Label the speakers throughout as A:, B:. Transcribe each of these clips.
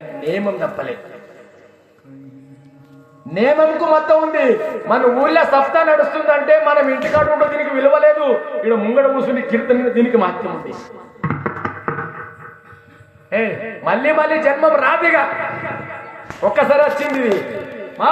A: నియమం తప్పలే. నియమంకు మొత్తం ఉంది. మన ఊళ్ళో సప్తా నడుస్తుందంటే మనం ఇంటికాడ ఉంటూ దీనికి విలువలేదు. ఇక్కడ ముంగడ కూర్చుని కీర్తన దీనికి మహత్యం ఉంది. మళ్ళీ మళ్ళీ జన్మం రాదిగా, ఒక్కసారి వచ్చింది ఇది. మా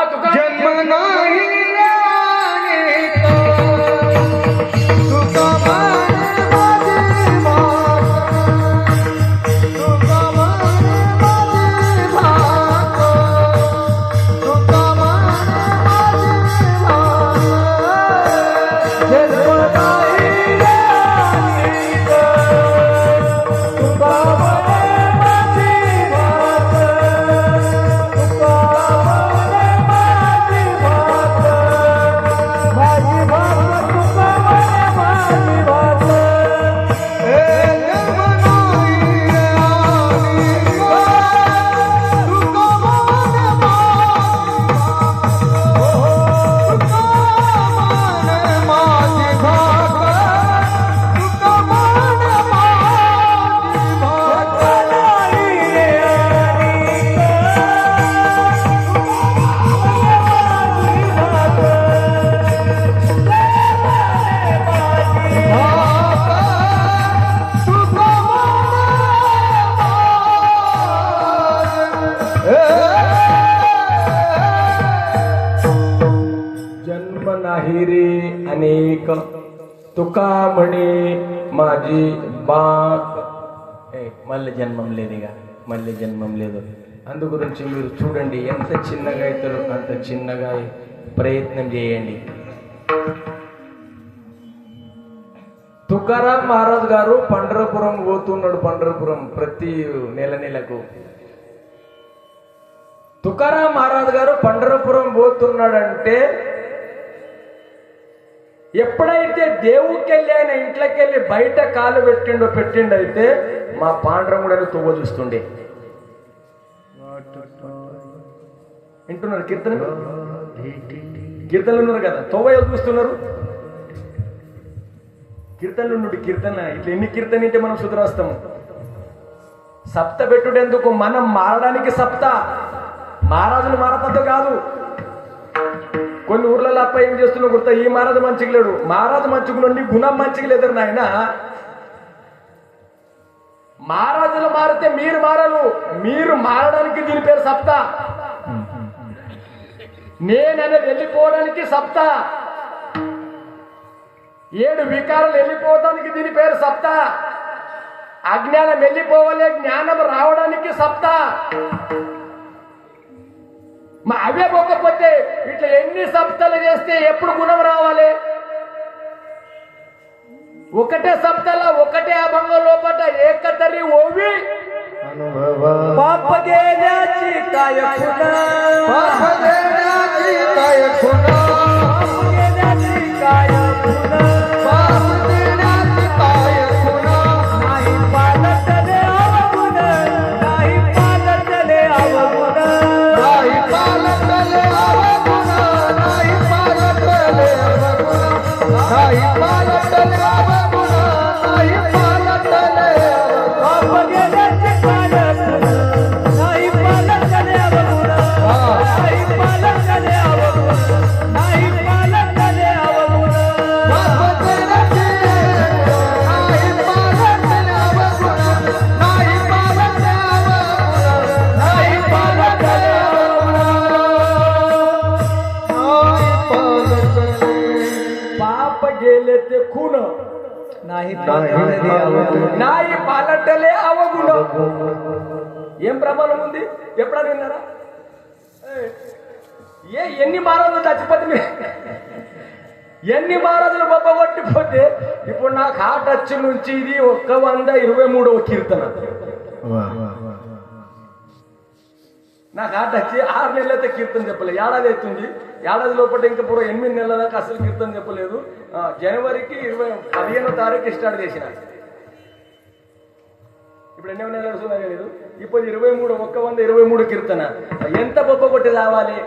A: అనేక తుకామణి మాజీ బా మళ్ళీ జన్మం లేదు, ఇక మళ్ళీ జన్మం లేదు. అందు గురించి మీరు చూడండి, ఎంత చిన్నగా అవుతారో అంత చిన్నగా ప్రయత్నం చేయండి. తుకారాం మహారాజ్ గారు పండరపురం పోతున్నాడు. పండరపురం ప్రతి నెలకు తుకారాం మహారాజ్ గారు పండరపురం పోతున్నాడంటే, ఎప్పుడైతే దేవుడికి వెళ్ళి ఆయన ఇంట్లోకి వెళ్ళి బయట కాలు పెట్టిండైతే మా పాండ్రముడని తువ్వ చూస్తుండే. వింటున్నారు కీర్తనలు ఉన్నారు కదా, తొవ్వ చూస్తున్నారు. కీర్తనలు నుండి కీర్తన ఇట్లా ఎన్ని కీర్తన అంటే మనం సుధరాస్తాము. సప్త పెట్టుడెందుకు, మనం మారడానికి సప్త, మహారాజులు మారతంతో కాదు. కొన్ని ఊర్లలో అప్ప ఏం చేస్తున్నా గుర్తా, ఈ మహారాజు మంచిగా లేడు, మహారాజు మంచిగా నీ గుణం మంచిగా లేరు నాయన. మహారాజులు మారితే మీరు మారలు, మీరు మారడానికి దీని పేరు సప్త. నేననేది వెళ్ళిపోవడానికి సప్త. 7 వికారాలు వెళ్ళిపోవడానికి దీని పేరు సప్త. అజ్ఞానం వెళ్ళిపోవాలే, జ్ఞానం రావడానికి సప్త. అవే పోకపోతే ఇట్లా ఎన్ని సప్తలు చేస్తే ఎప్పుడు గుణం రావాలి? ఒకటే సప్తల ఒకటే అభంగం లోపట ఏకతరి ఓవి నాయి పాలటలే అవగుణ. ఏం ప్రమాణం ఉంది? ఎప్పుడైనా విన్నారా? ఎన్ని మహారాజులు చచ్చిపోతే, ఎన్ని మహారాజులు గొప్ప కొట్టిపోతే, ఇప్పుడు నాకు ఆ టచ్ నుంచి ఇది 123వ కీర్తన. నాకు ఆ టచ్ 6 నెలలైతే కీర్తన చెప్పలేదు. ఏడాది అవుతుంది. ఏడాది లోపల ఇంకా పూర్వ 8 నెలల దాకా అసలు కీర్తన చెప్పలేదు. జనవరికి 15వ తారీఖు స్టార్ట్ చేసిన. ఇప్పుడు ఎన్నో నెలలు నడుస్తుందో లేదు. ఇప్పుడు 123 కీర్తన. ఎంత గొప్ప కొట్టి రావాలి?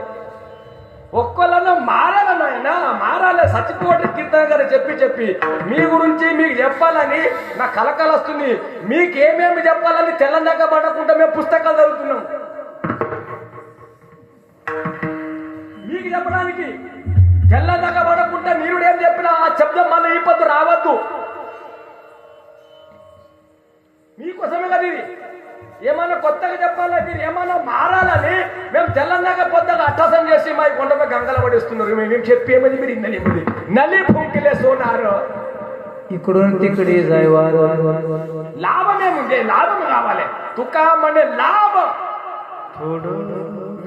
A: ఒక్కళ్ళన్నా మారాలన్నా మారాలి. సచిపోటి కీర్తన గారు చెప్పి మీ గురించి మీకు చెప్పాలని నాకు కలకలు వస్తుంది. మీకేమేమి చెప్పాలని తెల్లందాకా పడకుండా మేము పుస్తకాలు చదువుతున్నాం. ఏమన్నా కొత్తగా చెప్పాలా, మీరు ఏమన్నా మారాలని మేము తెల్లందాక పొద్దుగా అట్టసం చేసి మా కొండపై గంగల పడిస్తున్నారు. మేము చెప్పేమని మీరు ఇన్నది నలి పుంకిలే సోనారు.
B: ఇక్కడ
A: లాభమేముంది, లాభం కావాలి. తుకాం అంటే లాభం.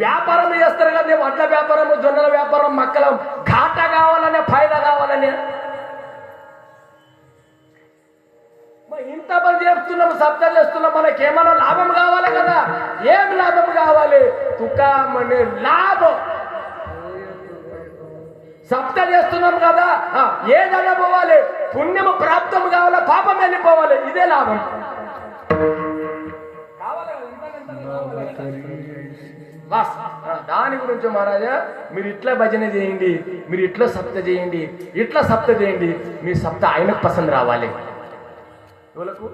A: వ్యాపారం చేస్తారు కదా, వడ్ల వ్యాపారం, జొన్నల వ్యాపారం, మక్కల ఘాట కావాలనే, ఫైదా కావాలని ఇంత మంది చేస్తున్నాం, సప్తాలు చేస్తున్నాం. మనకేమైనా లాభం కావాలి కదా. ఏం లాభం కావాలి? తుకామని లాభం. సప్త చేస్తున్నాం కదా, ఏదైనా పోవాలి. పుణ్యము ప్రాప్తం కావాలా, పాపం వెళ్ళిపోవాలి. ఇదే లాభం. దాని గురించి మహారాజా మీరు ఇట్లా భజన చేయండి, మీరు ఇట్లా సప్త చేయండి, ఇట్లా సప్త చేయండి. మీ సప్త ఆయనకు పసంद రావాలి. ఎవలకు?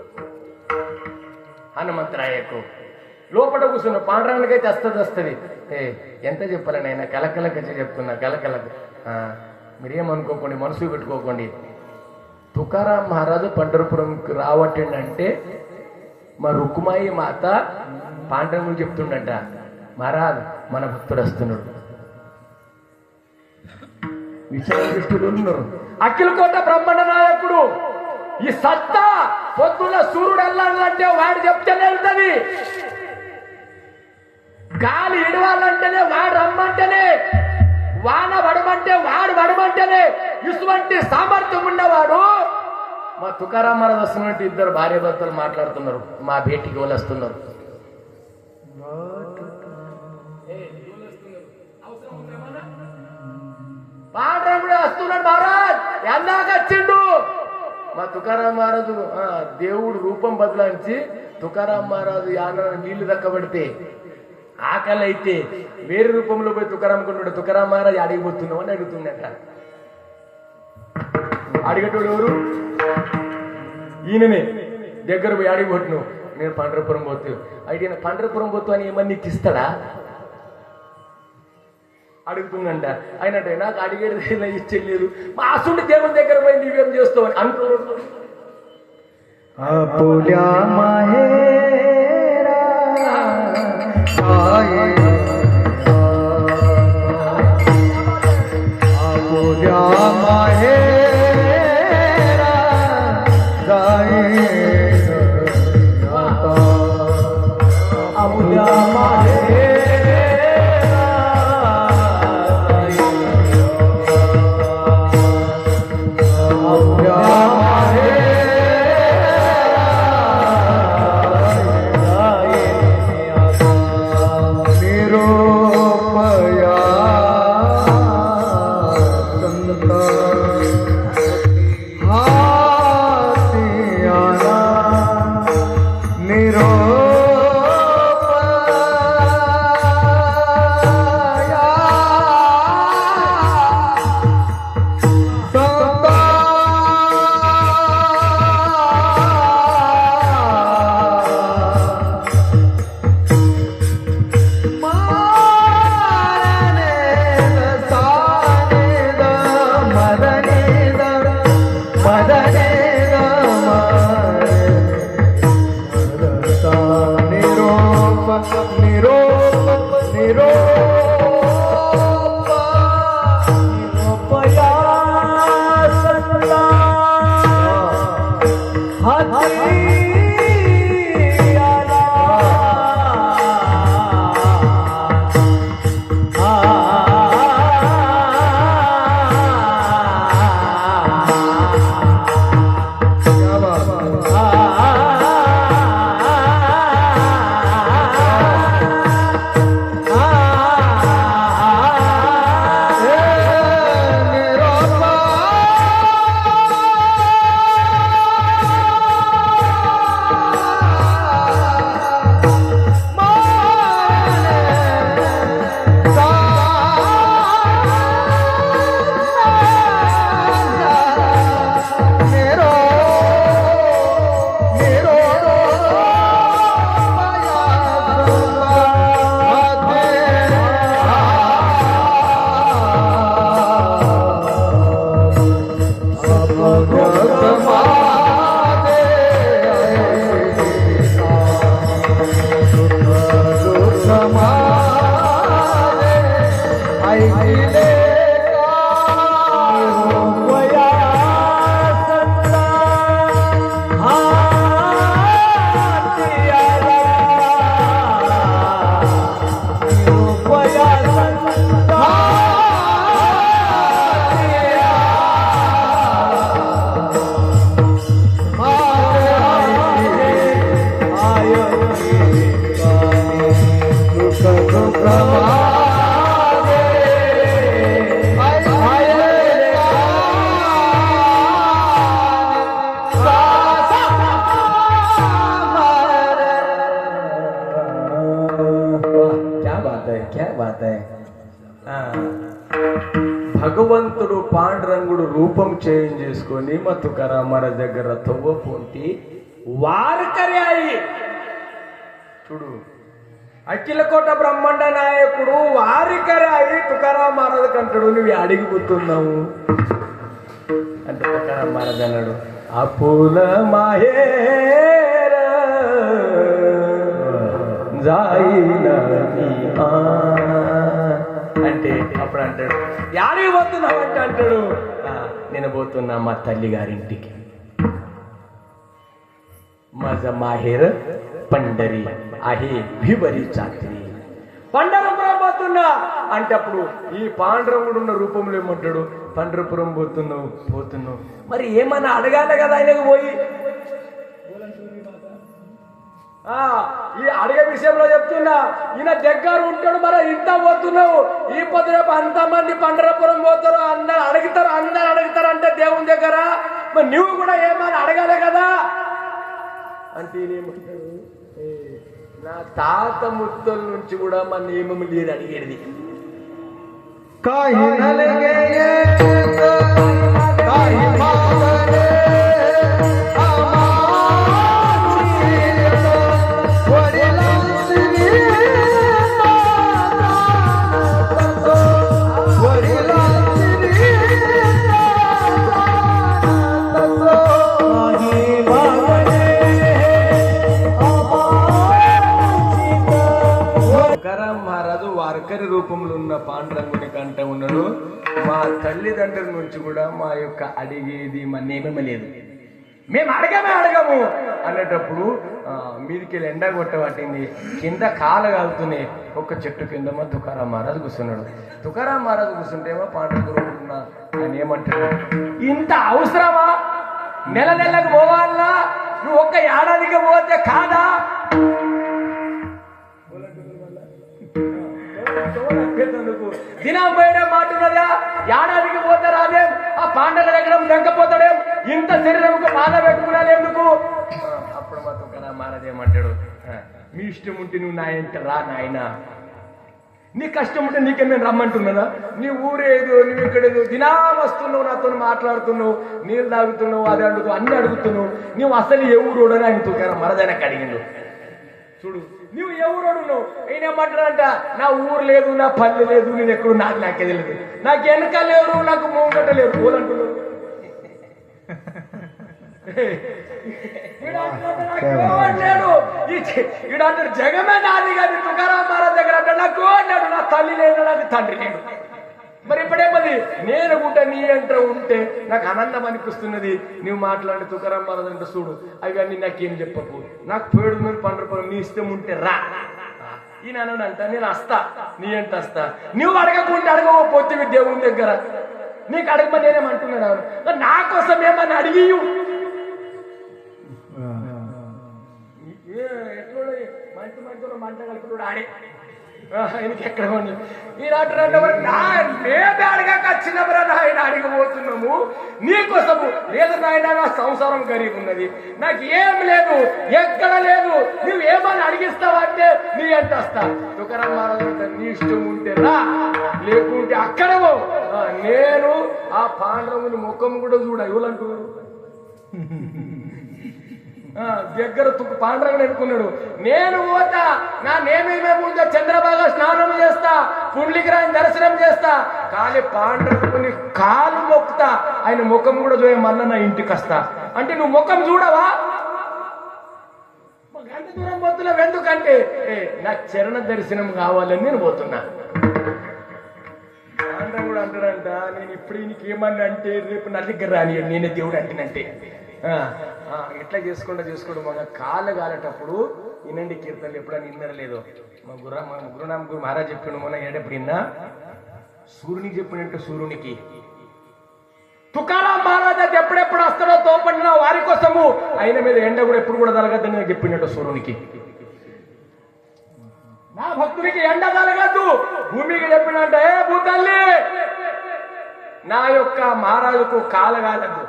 A: హనుమంతరాయకు. లోపల కూర్చున్న పాండరానికైతే వస్తుంది. ఎంత చెప్పాలని ఆయన కలకలకచ్చి చెప్తున్నా, కలకలకు. మీరేమనుకోకండి, మనసు పెట్టుకోకండి. తుకారాం మహారాజు పండరపురంకి రావటంటే మా రుక్కుమాయి మాత పాండరం చెప్తుండంట, మహారాజ్ మన భక్తుడు వస్తున్నాడు. విచారదృష్టిలో ఉన్నారు. అఖిలకోట బ్రహ్మాండ నాయకుడు. ఈ సత్తా పొద్దున్న సూర్యుడు వెళ్ళాలంటే వాడు చెప్తేనే వెళ్తుంది. గాలి ఇడవాలంటేనే వాడు రమ్మంటేనే, వాన వడమంటే వాడు వడమంటేనే ఇటువంటి సామర్థ్యం ఉన్నవాడు మా తుకారాం మహారాజ్ వస్తున్నట్టు. ఇద్దరు భార్య భర్తలు మాట్లాడుతున్నారు, మా భేటీకి వాళ్ళు వస్తున్నారు. పాండరాముడు వస్తున్నాడు. మహారాజ్ ఎన్నాక వచ్చిండు. మా తుకారాం మహారాజు దేవుడు రూపం బదలాంచి తుకారాం మహారాజు యాన నీళ్లు దక్కబడితే ఆకలి అయితే వేరే రూపంలో పోయి తుకారాం కొన్నాడు. తుకారాం మహారాజు అడిగిపోతున్నావు అని అడుగుతున్నట. అడిగేటోడు ఎవరు? ఈయననే. దగ్గర పోయి అడిగిపోతున్నావు, నేను పండ్రపురం పోతు. అయితే పండ్రపురం పోతు అని ఏమన్నా నీకు ఇస్తాడా అడుగుతుందంట. అయినట్టే నాకు అడిగేది ఇచ్చలేదు. మా అసుండి దేవుని దగ్గర పోయి నీవేం చేస్తావు అని అనుకోవద్దు. క్యా బాత్ హై. భగవంతుడు పాండురంగుడు రూపం చేంజ్ చేసుకొని మా తుకారాం మహారాజ్ దగ్గర తవ్వ పొంటి వారకర్యాయి చూడు. అఖిలకోట బ్రహ్మాండ నాయకుడు వారికరాయి తుకారాం మహారాజ్ అంటాడు, నువ్వు అడిగిపోతున్నావు అంటే తుకారాం మహారాజ్ అన్నాడు, అపుల మాహేర అంటే అప్పుడు అంటాడు, యాడికి పోతున్నావు అంటే అంటాడు, నేను పోతున్నా మా తల్లి గారింటికి. మజ మాహేర్ పండరి అహే భివరి చాత్రి, పండరపురం పోతున్నా అంటే అప్పుడు ఈ పాండురంగుడు ఉన్న రూపంలో ఏమంటాడు, పండరపురం పోతున్నావు మరి ఏమన్నా అడగాలి కదా ఆయనకు పోయి. ఈ అడిగే విషయంలో చెప్తున్నా, ఈయన దగ్గర ఉంటాడు మరి ఇంత పోతున్నావు, ఈ పొద్దురేపు అంతమంది పండరపురం పోతారు, అందరు అడుగుతారు అంటే దేవుని దగ్గర మరి నువ్వు కూడా ఏమన్నా అడగాలి కదా అంటే ఏమంటాడు, నా తాత ముత్తల నుంచి కూడా మా నియమం లేదు అడిగేది. వారకరి రూపంలో ఉన్న పాండురంగుని కంట ఉన్నాడు, మా తల్లిదండ్రుల నుంచి కూడా మా యొక్క అడిగేది మా నియమమే లేదు, మేము అడగము అనేటప్పుడు మీదికి ఎండ కొట్టబట్టింది, కింద కాలు కాలుతున్నాయి, ఒక చెట్టు కింద మా తుకారాం మహారాజు కూర్చున్నాడు. తుకారాం మహారాజు కూర్చుంటేమో పాండురంగుడు ఆయన ఏమంటాడు, ఇంత అవసరమా, నెలకు పోవాలా, నువ్వు ఒక్క ఏడాదికి పోతే కాదా, దినం పోయడం మాటున్నదా, ఏడాదికి పోతారు అదే ఆ పాండవుల దగ్గర దెంకపోతాడేం, ఇంత శరీరంకు బాధ పెట్టుకున్నాను ఎందుకు. అప్పుడు మా తుకారాం మహారాజ్ ఏమంటాడు, మీ ఇష్టం ఉంటే నువ్వు నా ఇంట రా నాయన, నీ కష్టం ఉంటే నీకే నేను రమ్మంటున్నానా, నీ ఊరేదు నువ్వు ఇక్కడేదు దినా వస్తున్నావు, నాతో మాట్లాడుతున్నావు, నీళ్ళు తాగుతున్నావు, అది అడుగుతావు, అన్ని అడుగుతున్నావు, నువ్వు అసలు ఏ ఊరోడని ఆయన తుకారాం మహారాజ్ ఆయనకు అడిగిండు. చూడు నువ్వు ఎవరోడు ఉన్నావు, ఆయన ఏమంటాడంట, నా ఊరు లేదు, నా పల్లె లేదు, నేను ఎక్కడ నాకే తెలియదు, నాకు వెనక లేరు, నాకు ముంగట లేరు పోలంటున్నావు. ఈడంటాడు జగమే నాది కాదు, తుకారాం మహారాజ్ దగ్గర అంటే నాకు అన్నాడు, నా తల్లి లేదు, నాకు తండ్రి లేడు, మరి ఇప్పుడేమది నేను కూడా నీ అంట ఉంటే నాకు ఆనందం అనిపిస్తున్నది. నువ్వు మాట్లాడి తుకారాం మహారాజ్ అంటే చూడు అవన్నీ నాకేం చెప్పకు, నాకు పేడు మీద పండ్రపురం నీ ఇష్టం ఉంటే రా, ఈయన అంట నేను వస్తా, నీ అంటే వస్తా, నువ్వు అడగకుంటే అడగకపోతే దేవుని దగ్గర నీకు అడగమని నేనేమంటున్నాను, నా కోసం ఏమని అడిగి ఎట్లా మంచి మంట కలుపుతాడు ఆడే ఆయనకి ఎక్కడ ఉంది మేమే అడగాక వచ్చినవరా నాయన అడిగిపోతున్నాము నీకోసము, లేదు నాయన నా సంసారం ఖరీదు ఉన్నది, నాకు ఏం లేదు, ఎక్కడ లేదు, నువ్వు ఏమని అడిగిస్తావంటే నీ అంటే వస్తా. తుకారాం మహారాజ్ నీ ఇష్టం ఉంటే రా, లేకుంటే అక్కడవో నేను ఆ పాండవుని ముఖం కూడా చూడ ఎవరంటున్నారు దగ్గర పాండరంగుడు అనుకున్నాడు, నేను పోతా, నా నేమేమేముందో చంద్రబాగా స్నానం చేస్తా, పుండ్లికిరాని దర్శనం చేస్తా, కానీ పాండరంగుని కాలు మొక్కుతా, ఆయన ముఖం కూడా చూయ మళ్ళా నా ఇంటికి వస్తా అంటే నువ్వు ముఖం చూడవా, గంట దూరం పోతున్నావు ఎందుకంటే నాకు చరణ దర్శనం కావాలని నేను పోతున్నా. పాండవుడు అంటాడంట, నేను ఇప్పుడు ఈయనకేమన్నా అంటే రేపు నా దగ్గర రాని నేనే దేవుడు అంటేనంటే ఎట్లా చేసుకోండి మగ కాళ్ళు కాలేటప్పుడు వినండి కీర్తనలు ఎప్పుడైనా విన్నరలేదు. మా గురునామ గురు మహారాజ్ చెప్పిండు మొన్న ఏడప్పుడు విన్నా, సూర్యునికి చెప్పినట్టు సూర్యునికి తుకారాం మహారాజ్ అయితే ఎప్పుడెప్పుడు వస్తాడో తోపడిన వారి కోసము ఆయన మీద ఎండ కూడా ఎప్పుడు కూడా తలగద్దని చెప్పినట్టు సూర్యునికి, నా భక్తునికి ఎండ తలగద్దు, భూమికి చెప్పినట్టే ఏ భూతల్లి నా యొక్క మహారాజుకు కాలగాలద్దు,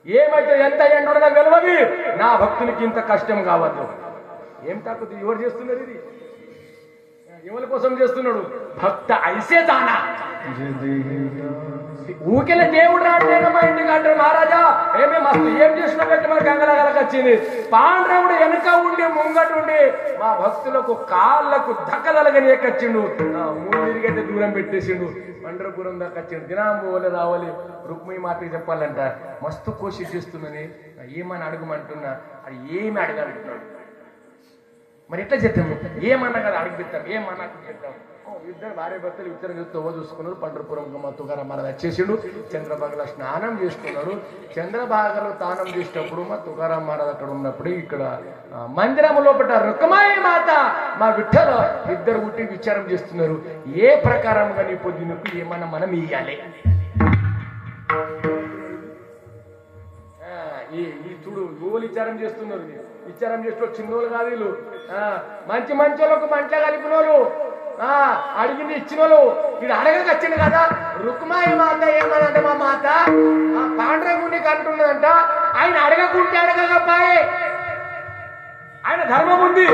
A: ఏమైతే ఎంత ఎండుడో వెలవది, నా భక్తునికి ఇంత కష్టం కావద్దు. ఏం తక్కువ ఎవరు చేస్తున్నారు ఇది, ఎవరి కోసం చేస్తున్నాడు? భక్త ఐసే దానా. ఊకెళ్ళ దేవుడు రావట్లేదు మా ఇంటికి అంటారు. మహారాజా ఏమే మస్తు ఏం చేసినా పెట్టి మరి గంగలగలకు వచ్చింది. పాండవుడు వెనుక ఉండి ముంగటు ఉండి మా భక్తులకు కాళ్ళకు దక్కదలగని ఎక్కొచ్చిండు. మూడిరిగైతే దూరం పెట్టేసిండు. పండరపురం దాకా వచ్చిండు. దినాం పోవాలి రావాలి. రుక్మిణి మాటకి చెప్పాలంట మస్తు కోషి చేస్తుందని ఏమని అడుగుమంటున్నా అది ఏమి అడగాలంటున్నాడు. మరి ఎట్లా చెప్తాము? ఏమన్నా కదా అడిగిపిస్తాం, ఏమన్నా చెప్తాం. ఇద్దరు భార్య భర్తలు ఇద్దరు తోవ చూసుకున్నారు. పండరపురం మా తుకారాం మహారాజ్ వచ్చేసిండు. చంద్రభాగలో స్నానం చేసుకున్నాడు. చంద్రభాగలో స్నానం చేసేటప్పుడు మా తుకారాం మహారాజ్ అక్కడ ఉన్నప్పుడు ఇక్కడ మందిరం లోపల రుక్మాయి మాత మా విఠలో ఇద్దరు ఉట్టి విచారం చేస్తున్నారు. ఏ ప్రకారంగా నీ పొద్దునకు ఏమన్నా మనం ఇయ్యాలి. ఈ చూడు గోలు విచారం చేస్తున్నారు. విచారం చేస్తూ చిన్నోళ్ళు కాదు వీళ్ళు. మంచి మంచోళ్ళకు మంచిగా కలిపిన వాళ్ళు, అడిగింది ఇచ్చిన వాళ్ళు. ఇది అడగక వచ్చింది కదా. రుక్మాయి మాత ఏమనంటే మా మాత పాండ్రగుండికి అంటున్నదంట. ఆయన అడగకుంటే అడగకపోయే. ఆయన ధర్మం ఉంది,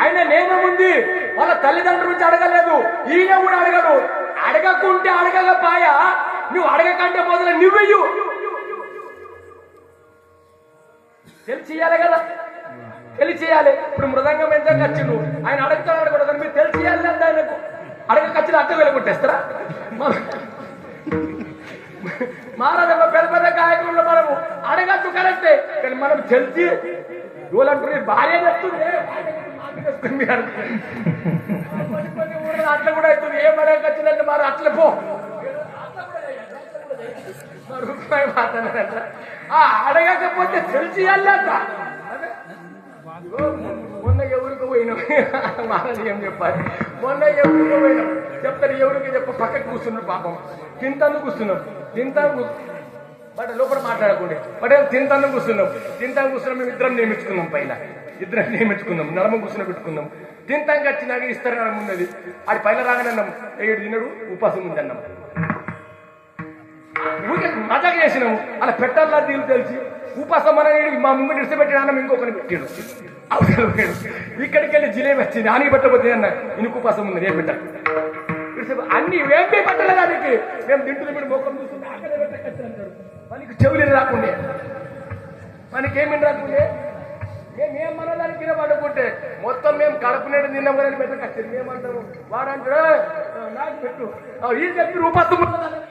A: ఆయన నియమం ఉంది. వాళ్ళ తల్లిదండ్రుల నుంచి అడగలేదు, ఈయన కూడా అడగడు. అడగకుంటే అడగకపోయా. నువ్వు అడగకంటే మొదలు నువ్వెయ్యు. తెలిసియాలి కదా, తెలిసియాలి. ఇప్పుడు మృదంగం ఎంత ఖర్చులు ఆయన అడుగుతాడు అడగకూడదు. మీరు తెలిసియాలి అంత ఆయనకు. అడగ ఖర్చులు అట్ట వెళ్ళగొట్టేస్తారా? మహారాజమ్మ పెద్ద పెద్ద గాయకుల్లో మనము అడగచ్చు కరెక్టే, కానీ మనం తెలిసి ఎవరంటారు భార్య చెప్తుంది అట్లా కూడా అవుతుంది. ఏం అడగ ఖర్చులంటే మరి అట్లా పో అడగకపోతే తెలిసి వెళ్ళాక మొన్న ఎవరికి పోయినాం. మహారాజు ఏం చెప్పాలి? మొన్న ఎవరికి పోయినాం చెప్తారు. ఎవరికి చెప్ప పక్కకి కూర్చున్నాం. పాపం తింటాను కూర్చున్నాం. బట్ లోపల మాట్లాడకుండా తింటాను కూర్చున్నాం. మేము ఇద్దరం నియమించుకున్నాం. పైన ఇద్దరం నియమించుకున్నాం. నడమ కూర్చుని పెట్టుకున్నాం. తింటానికి వచ్చినాక ఇస్తారు నడమ ఉన్నది. అది పైన రాగానే అన్నాం. 7 తినడు ఉపాసం ఉంది అన్నాం. ఊరికే మజాగా చేసినాము. అలా పెట్టాలా దీని తెలిసి ఉపాసం అనేది మా ముందు ఇడిచిపెట్టిన అన్నం ఇంకొకరిని పెట్టాడు. అవసరం లేడు. ఇక్కడికి వెళ్ళి జిలేబీ వచ్చింది. ఆని పెట్టబోతుంది అన్న ఇందుకు ఉపాసం ఉంది. ఏం పెట్టారు అన్ని ఏం పెట్టలేదు. దానికి మేము తింటుంది మీరు మొక్కం చూస్తుంటే అక్కడే పెట్టారు. మనకి చెవులు రాకుండే, మనకేమీ రాకుండే. మేమేం మనదానికి కింద పడుకుంటే మొత్తం మేము కడుపునేడు తిన్నాం కదా పెట్టకొచ్చింది. మేమంటాము వాడంటాడు నాకు పెట్టు ఈ చెప్పి రూపాసం ఉంటుంది.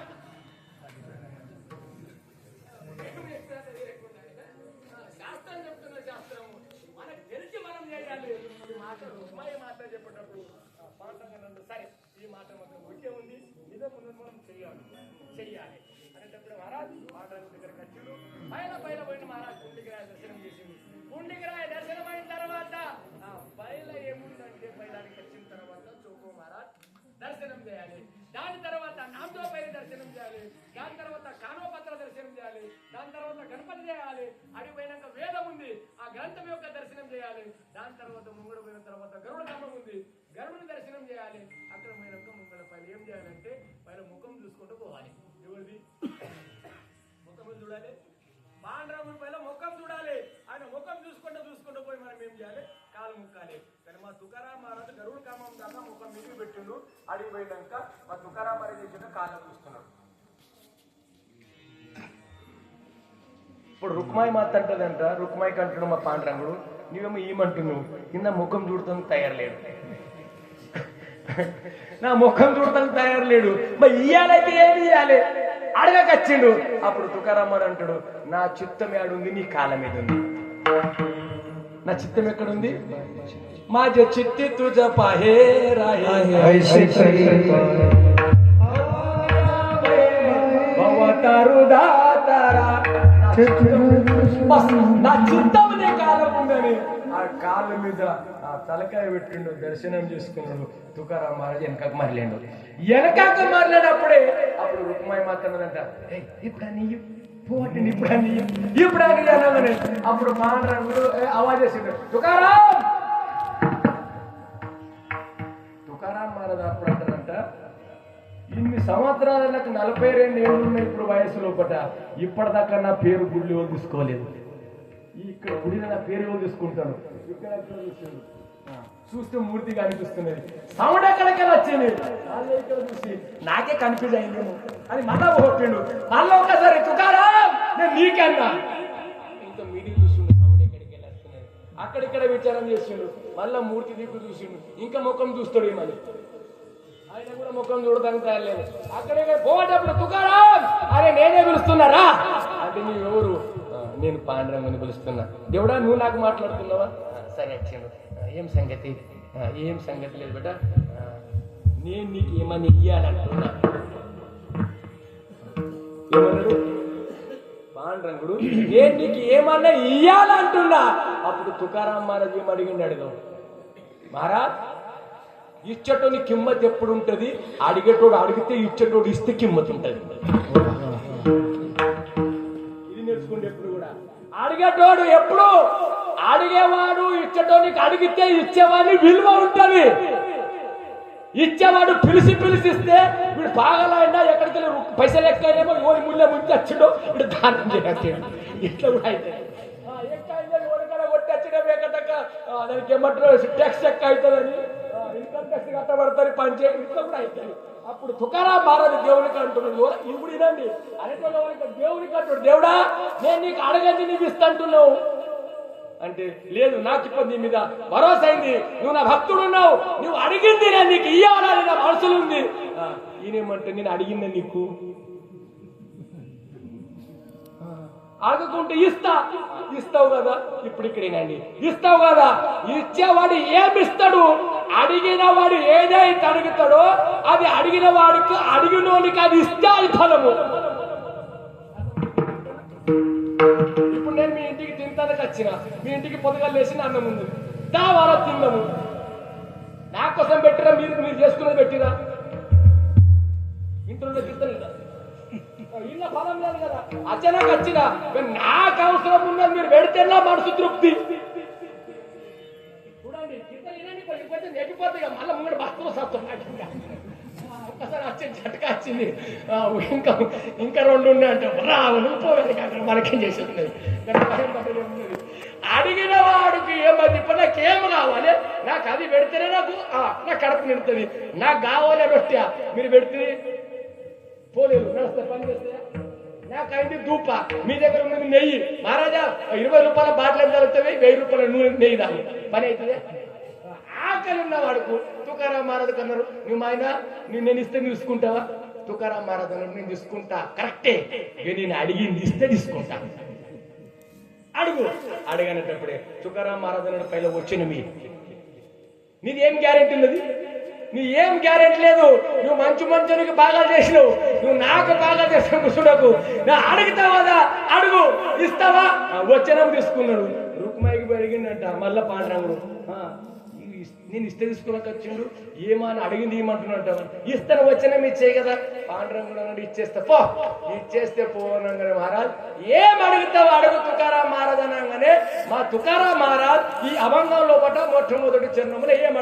A: సరే ఈ మాట మాత్రం ఒకే ఉంది. ఇదే ముందు మనం చెయ్యాలి అనేటప్పుడు మహారాజ్ మాట్లాడిన దగ్గరకు వచ్చిండు. పైన పోయిన మహారాజ్ పుండిగిరాయ దర్శనం చేసింది. పుండిగిరాయ దర్శనం అయిన తర్వాత పైల ఏముందంటే పైలానికి వచ్చిన తర్వాత చోకో మహారాజ్ దర్శనం చేయాలి. దాని తర్వాత నామదో పైన దర్శనం చేయాలి. దాని తర్వాత కానోపత్ర దర్శనం చేయాలి. దాని తర్వాత గణపతి చేయాలి. అడిగిపోయినాక వేదం ఉంది, ఆ గ్రంథం యొక్క దర్శనం చేయాలి. దాని తర్వాత ముంగడు పోయిన తర్వాత గరుడ నామం ఉంది, గరుడుని దర్శనం చేయాలి. అక్కడ పోయినాక ముంగడ పైన ఏం చేయాలంటే పైన ముఖం చూసుకుంటూ పోవాలి. ఎవరిది ముఖం చూడాలి? పాండ్రవుని పైన ముఖం చూడాలి. ఆయన ముఖం చూసుకుంటూ పోయి మనం ఏం చేయాలి? కాలు ముక్కాలి. కానీ మా తుకారాం మహారాజు గరుడు కామం దాకా ముఖం మిగిలి పెట్టిండు. అడిగిపోయినాక మా తుకారాం మహారాజు చేసిన కాళ్ళ చూస్తున్నాడు. ఇప్పుడు రుక్మాయి మాత అంటదంట. రుక్మాయికి అంటున్నాడు మా పాండ్రంగుడు, నువ్వేమో ఏమంటున్నావు? కింద ముఖం చూడటానికి తయారు లేడు. నా ముఖం చూడటానికి తయారు లేడు. మరి ఇయ్యాలైతే ఏమి ఇయ్యాలి? అడగకచ్చిండు. అప్పుడు తుకారామని అంటాడు, నా చిత్తం ఏడుంది? నీ కాళ్ళ మీద ఉంది. నా చిత్తం ఎక్కడుంది? మా చిత్తి తుజ పాహే రాహే నా చిత్తం నీ కాలం ఉందని ఆ కాళ్ళ మీద ఆ తలకాయ పెట్టిండు. దర్శనం చేసుకున్నాడు. తుకారాం మహారాజ్ వెనకకు మరలేండు. వెనకాక మరలేనప్పుడే అప్పుడు రుక్మాయి మాత్రమేదంట, ఇప్పుడు అని పోటీ ఇప్పుడు అని అనగానే అప్పుడు పాండ్రంగుడు ఆవాజ్ చేసిండు, తుకారాం మహారాజ్. అప్పుడు అంటారంట, ఇన్ని సంవత్సరాలు నాకు 42 ఏళ్ళు ఉన్నాయి ఇప్పుడు వయసు లోపల. ఇప్పటిదాకా నా పేరు గుడిలో తీసుకోలేదు. ఇక్కడ గుడిలో నా పేరు తీసుకుంటాను. ఇక్కడ చూసాడు చూస్తే మూర్తి కనిపిస్తున్నది. సౌండ్ ఎక్కడికైనా వచ్చింది వాళ్ళు ఇక్కడ చూసి నాకే కన్ఫ్యూజ్ అయిందేమో అని మళ్ళా కొట్టిండు. మళ్ళీ ఒకసారి తుకారాం నేను నీకన్నా ఇంకా మీడియం చూసిండు. సౌండ్ ఎక్కడికి వెళ్ళి వస్తున్నది. అక్కడిక్కడ విచారం చేసిండు. మళ్ళా మూర్తి దిక్కు చూసిండు. ఇంకా ముఖం చూస్తాడు మళ్ళీ. ఆయన కూడా ముఖం చూడడానికి తయారలేదు. అక్కడే పోయేటప్పుడు తుకారాం అరే నేనే పిలుస్తున్నారా అంటే నీ ఎవరు? నేను పాండురంగుని పిలుస్తున్నా. దేవుడా నువ్వు నాకు మాట్లాడుతున్నావా? సరే వచ్చిండు. ఏం సంగతి? ఏం సంగతి లేదు బిడ్డ, నేను నీకు ఏమని ఇయ్యాలంటున్నా. ఏమన్నాడు పాండురంగుడు? నేను నీకు ఏమన్నా ఇయ్యాలంటున్నా. అప్పుడు తుకారాం మహారాజ్ ఏం అడిగిండు? అడుగు మహారాజ్, ఇచ్చేటోని కిమ్మత్ ఎప్పుడు ఉంటుంది? అడిగేటోడు అడిగితే ఇచ్చేటోడు ఇస్తే కిమ్మత్ ఉంటుంది. ఇది నేర్చుకుంటే ఎప్పుడు కూడా అడిగేటోడు ఎప్పుడు అడిగేవాడు ఇచ్చేటోనికి అడిగితే ఇచ్చేవాడిని విలువ ఉంటుంది. ఇచ్చేవాడు పిలిచి పిలిచిస్తే వీడు పాగలైనా ఎక్కడికి వెళ్ళి పైసలు ఎక్కడేమో ఓడి ముళ్ళే ముంచి వచ్చిండో వీడు దానం చేస్తాడు. ఇట్లా కూడా అయితే కొట్టచ్చడం ఎక్కడక దానికి ఏమంటారు ట్యాక్స్ ఎక్క అవుతుందని ఇన్కమ్ ట్యాక్స్ కట్టబడతారు పంచాయతీ ఇట్లా కూడా అవుతుంది. అప్పుడు తుకారాం మహారాజు దేవునికి అంటున్నాడు. ఇప్పుడు వినండి అనేటువంటి దేవునికి అంటున్నాడు, దేవుడా నేను నీకు అడగండి నీకు ఇస్తాంటున్నావు అంటే లేదు నాకు ఇప్పుడు నీ మీద భరోసా అయింది, నువ్వు నా భక్తుడు ఉన్నావు, నువ్వు అడిగింది నేను నీకు ఇయ్యాలని నా మనసులు ఉంది. ఈయనేమంటే నేను అడిగింది నీకు అడగకుంటే ఇస్తావు కదా. ఇప్పుడు ఇక్కడేనండి ఇస్తావు కదా. ఇచ్చేవాడు ఏమిస్తాడు? అడిగిన వాడు ఏదైతే అడుగుతాడో అది అడిగిన వాడికి అడిగినోడికి అది ఇస్తే అది ఫలము. ఇప్పుడు నేను మీ ఇంటికి తింటానికి వచ్చిన, మీ ఇంటికి పొద్దుగా లేచిన అన్నం ఉంది, దావారా తిందాము. నా కోసం పెట్టిరా? మీరు చేసుకున్నది పెట్టిరా? ఇంట్లో తింటాను ఇళ్ళ ఫలం లేదు కదా. అచానక్ వచ్చిన నాకు అవసరం ఉన్నది మీరు పెడితే నా మనసు తృప్తి. చూడండి కొంచెం నెట్టిపోతాయి మళ్ళీ ముందు బస్తు ఒక్కసారి వచ్చింది జటకా వచ్చింది. ఇంకా రెండు ఉన్నాయంటే పోవాలి అక్కడ మనకేం చేసేది. అడిగిన వాడికి ఏమది ఇప్పుడు నాకేం కావాలి, నాకు అది పెడితేనే నాకు కడుపు నిడుతుంది, నాకు కావాలి రొట్టె మీరు పెడితే పోలేదు నడుస్తా పని చేస్తే నాకు అయింది దూప. మీ దగ్గర ఉన్నది నెయ్యి మహారాజా 20 రూపాయల బాటిల్ ఎంత దొరుకుతాయి, 1000 రూపాయల నూనె నెయ్యి దాని పని అవుతుంది. ఆకలి ఉన్న వాడుకు తుకారాం మహారాజు అన్నారు, నువ్వు ఆయన నేను ఇస్తే తీసుకుంటావా? తుకారాం మహారాజు అన్నాడు, నేను తీసుకుంటా కరెక్టే, నేను అడిగింది ఇస్తే తీసుకుంటా. అడుగు అడగనేటప్పుడే తుకారాం మహారాజు అన్నాడు, పైన వచ్చిన నీది ఏం గ్యారెంటీ ఉన్నది? నీ ఏం గ్యారెంటీ లేదు. నువ్వు మంచునికి బాగా చేసినావు, నువ్వు నాకు బాగా చేసిన కూర్చున్నాకు నా అడుగుతావా? అడుగు ఇస్తావా? వచ్చనం తీసుకున్నాడు. రుక్మాయికి పెరిగిందంట. మళ్ళా పాండురంగుడు నేను ఇస్తే తీసుకున్నాక వచ్చిండు. ఏమని అడిగింది ఏమంటున్నట్ట? ఇస్తాను వచ్చనం ఇచ్చేయి కదా. పాండురంగుడు అన్నాడు, ఇచ్చేస్తా పో. ఇచ్చేస్తే పోనంగానే మహారాజ్ ఏం అడుగుతావు అడుగు తుకారాం మహారాజ్ అనగానే మా తుకారాం మహారాజ్ ఈ అభంగం లోపల మొట్టమొదటి చరణములు ఏం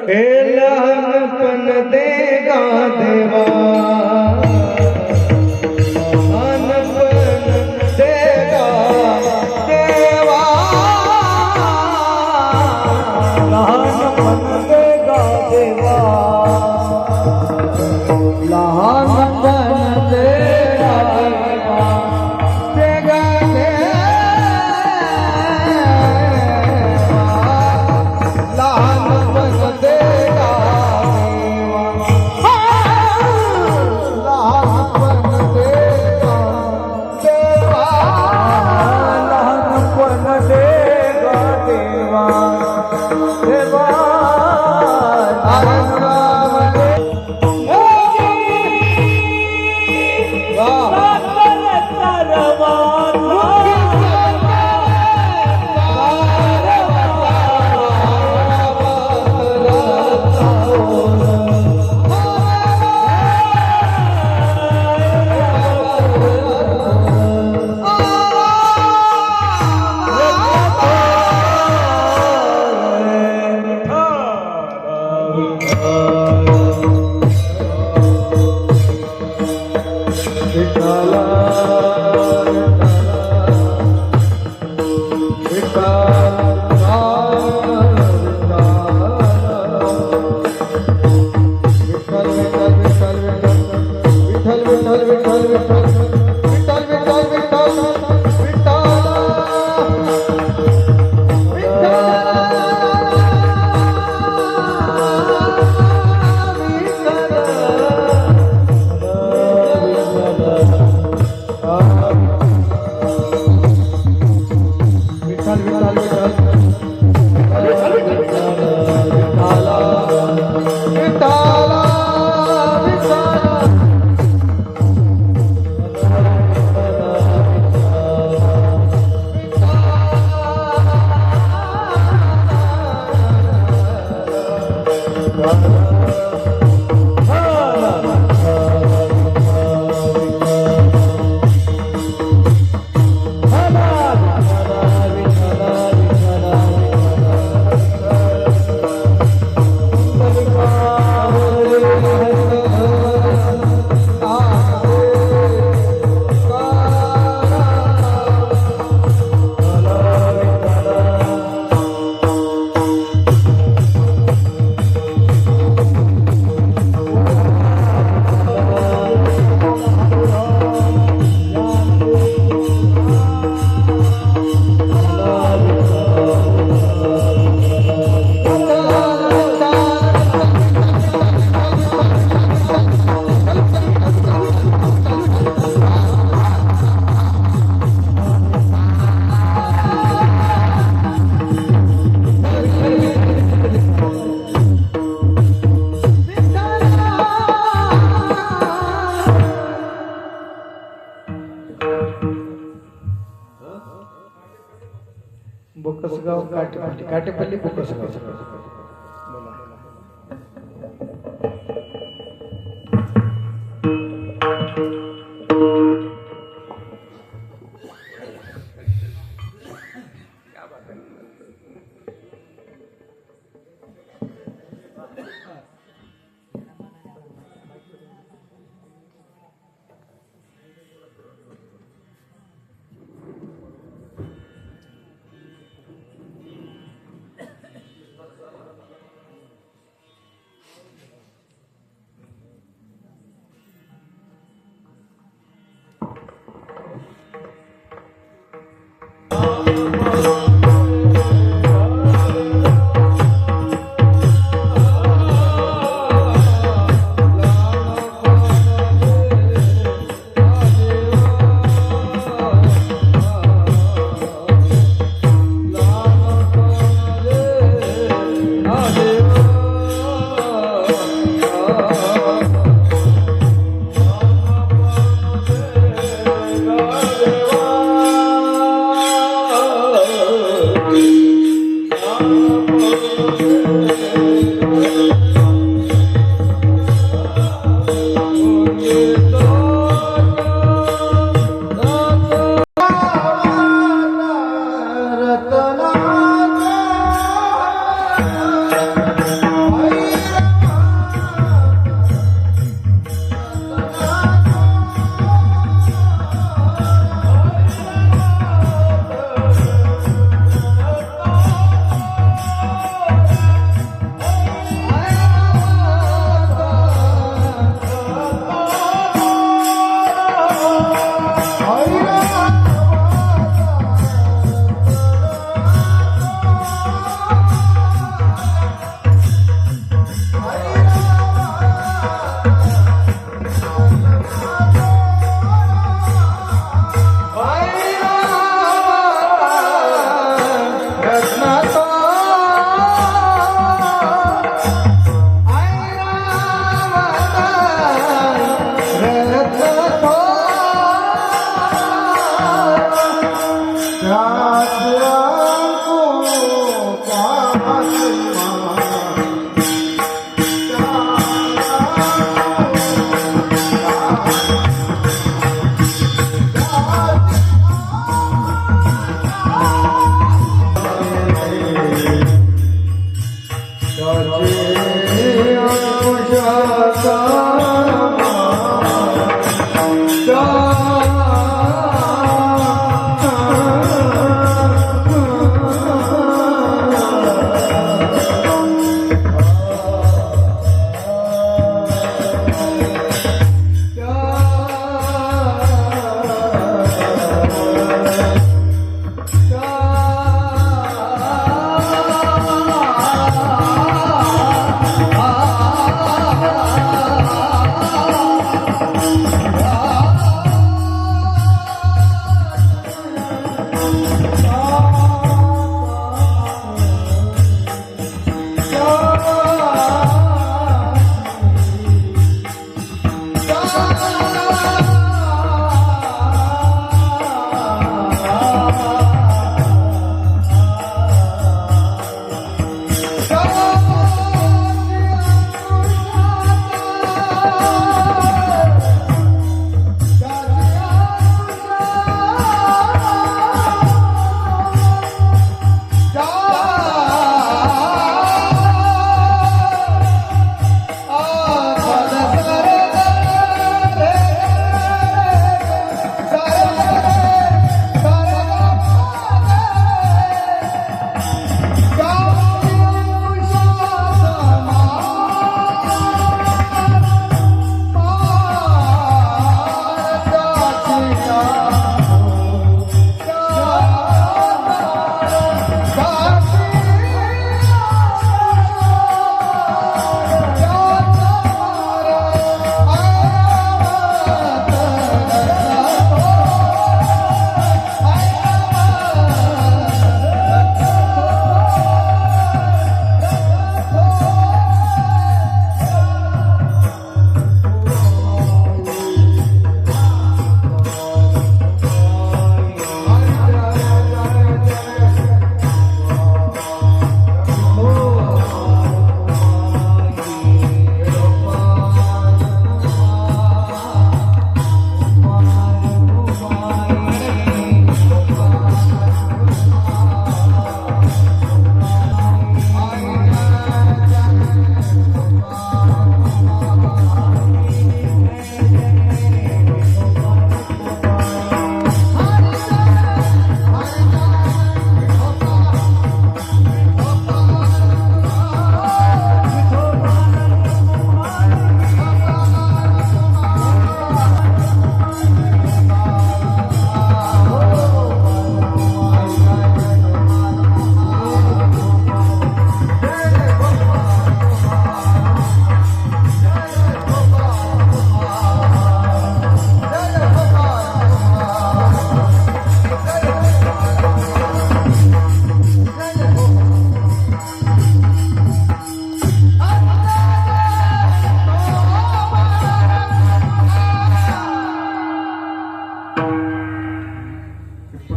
B: बोकसगाव काटेपल्ली काटेपल्ली बोकसगाव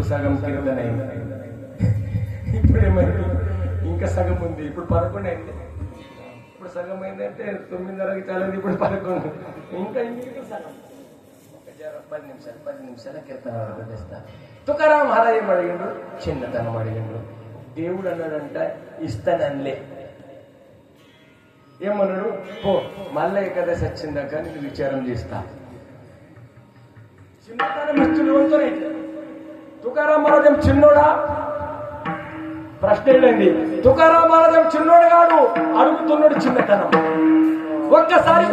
A: సగం కీర్తన అయింది. ఇప్పుడేమైంది? ఇంకా సగం ఉంది. ఇప్పుడు 11 అయింది. ఇప్పుడు సగం అయిందంటే 9:30కి చాలండి. ఇప్పుడు 11 ఇంకా సగం. 10 నిమిషాల కీర్తన పెట్టేస్తా. తుకారాం మహారాజ్ ఏం అడిగిండు? చిన్నతనం అడిగిండు. దేవుడు అన్నాడంట ఇస్తాననిలే. ఏమన్నాడు? పో మళ్ళీ ఏకాదశి వచ్చిందాక నేను విచారం చేస్తా. చిన్నతనం ఇచ్చిన తుకారాం మహారాజ్ ఏం చిన్నోడా? ప్రశ్న ఏంటండి? తుకారాం మహారాజ్ ఏం చిన్నోడు కాదు, అడుగుతున్నాడు చిన్నతనం. ఒక్కసారి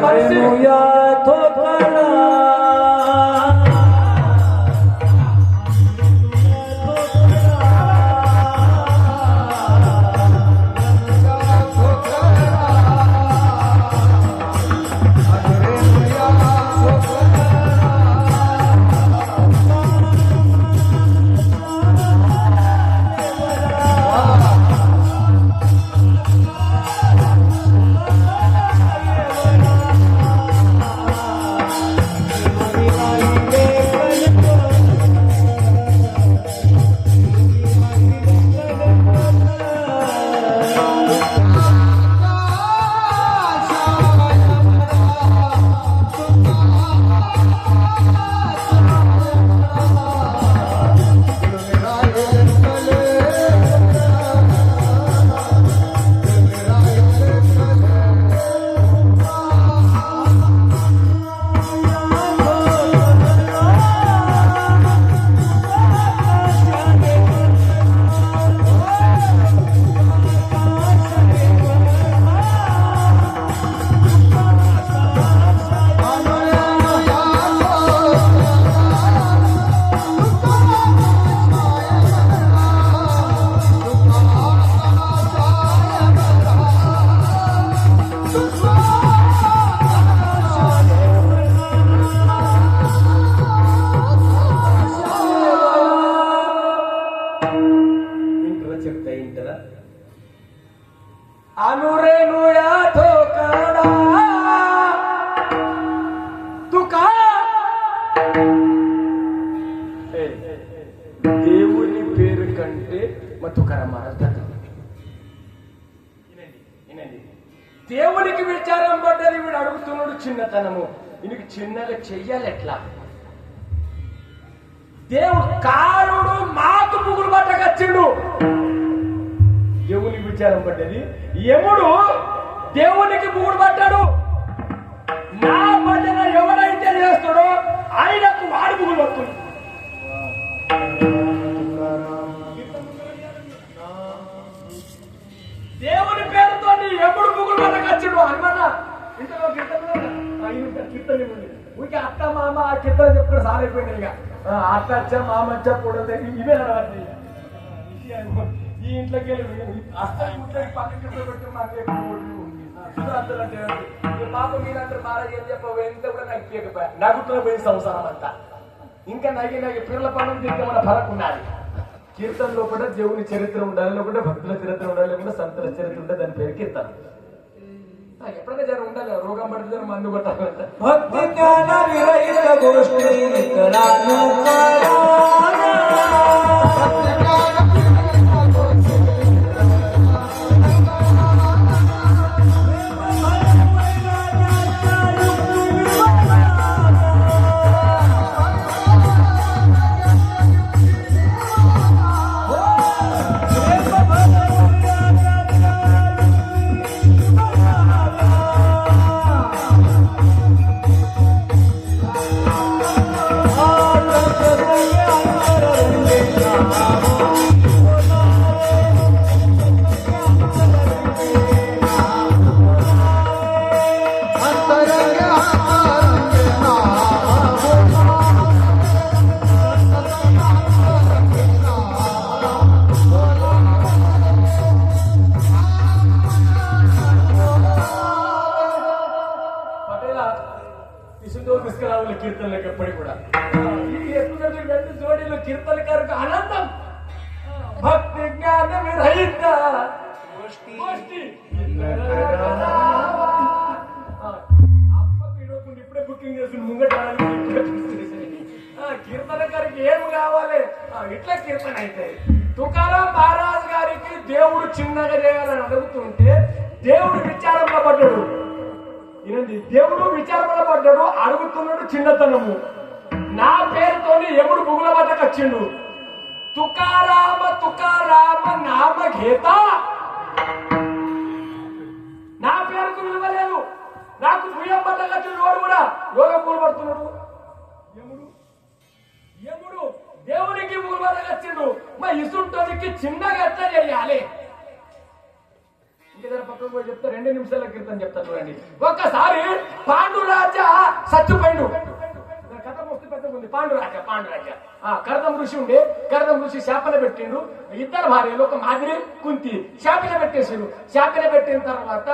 A: చిన్నతనము. ఈయనకి చిన్నగా చెయ్యాలి ఎట్లా? దేవుడు కారుడు మాకు పుగులు పట్టకొచ్చిండు. దేవునికి విచారం పడ్డది. యముడు దేవునికి పుగులు పట్టాడు. నా భజన ఎవరైతే చేస్తాడో ఆయనకు వాడు పుగులు పడుతుంది. దేవుని పేరుతో ఎప్పుడు పుగులు పట్టకొచ్చిండు హనుమన్న. ఇంతలో కీర్తన ఊరికి అత్త మామ ఆ కీర్తన చెప్పుకుని సారైపోయినాయి. ఇక అత్త వచ్చా మామ వచ్చా కూడా ఇవే నడవాలి. ఈ ఇంట్లోకి వెళ్ళి పక్కకి పెట్టి పాప మీరందరూ బాగా ఏం చెప్పవు, ఎంత కూడా నాకు పీకపోయా నగుతున్న పోయిన సంసారం అంతా. ఇంకా నగి పిల్లల పనులు తిరిగి మన ఫలకు ఉండాలి. కీర్తనలో కూడా దేవుని చరిత్ర ఉండాలి, లేకుంటే భక్తుల చరిత్ర ఉండాలి, లేకుంటే సంతుల చరిత్ర ఉంటే దాని పేరు కీర్తన. ఎప్పుడైనా జర ఉండాలి, రోగం పడితే మందు కొట్టాలంట.
B: భక్తి జ్ఞాన విరహిత గోష్ఠి
A: తీసుకురావాలి కీర్తనలకు ఎప్పటికి కూడా. జోడీలు కీర్తనకారుకు ఆనందం. భక్తి జ్ఞాన విరహిత ఇప్పుడే బుకింగ్ చేస్తుంది ముంగట కీర్తనకారికి ఏమి కావాలి, ఇట్లా కీర్తన అయితే. తుకారాం మహారాజ్ గారికి దేవుడు చిన్నగా చేయాలని అడుగుతుంటే దేవుడు విచారంలో పడ్డాడు. ఈయనండి దేవుడు విచారంలో పడ్డాడు, అడుగుతున్నాడు చిన్నతనము. నా పేరుతోని ఎముడు బుగుల పట్టకొచ్చిండు. తుకారామ తుకారామ నామ గీత. నా పేరుకు విలువలేదు, నాకు భూయం పట్టకొచ్చిండు. వాడు కూడా యోగ పూలపడుతున్నాడు. యముడు యముడు దేవునికి బుగుల పట్టకొచ్చిండు. మా ఇసుంటోనికి చిన్నగా ఎట్లా చేయాలి? పక్కకు పోయి చెప్తా, 2 నిమిషాల క్రితం చెప్తా చూడండి. ఒక్కసారి పాండురాజా సత్తుపైండు. కథ మస్తు పెద్ద ఉంది. పాండురాజా కర్దం ఋషి ఉండే. కర్దం ఋషి శాపన పెట్టిండు. 2 భార్యలు, ఒక మాదిరి కుంతి శాపన పెట్టేసిండు. శాపన పెట్టిన తర్వాత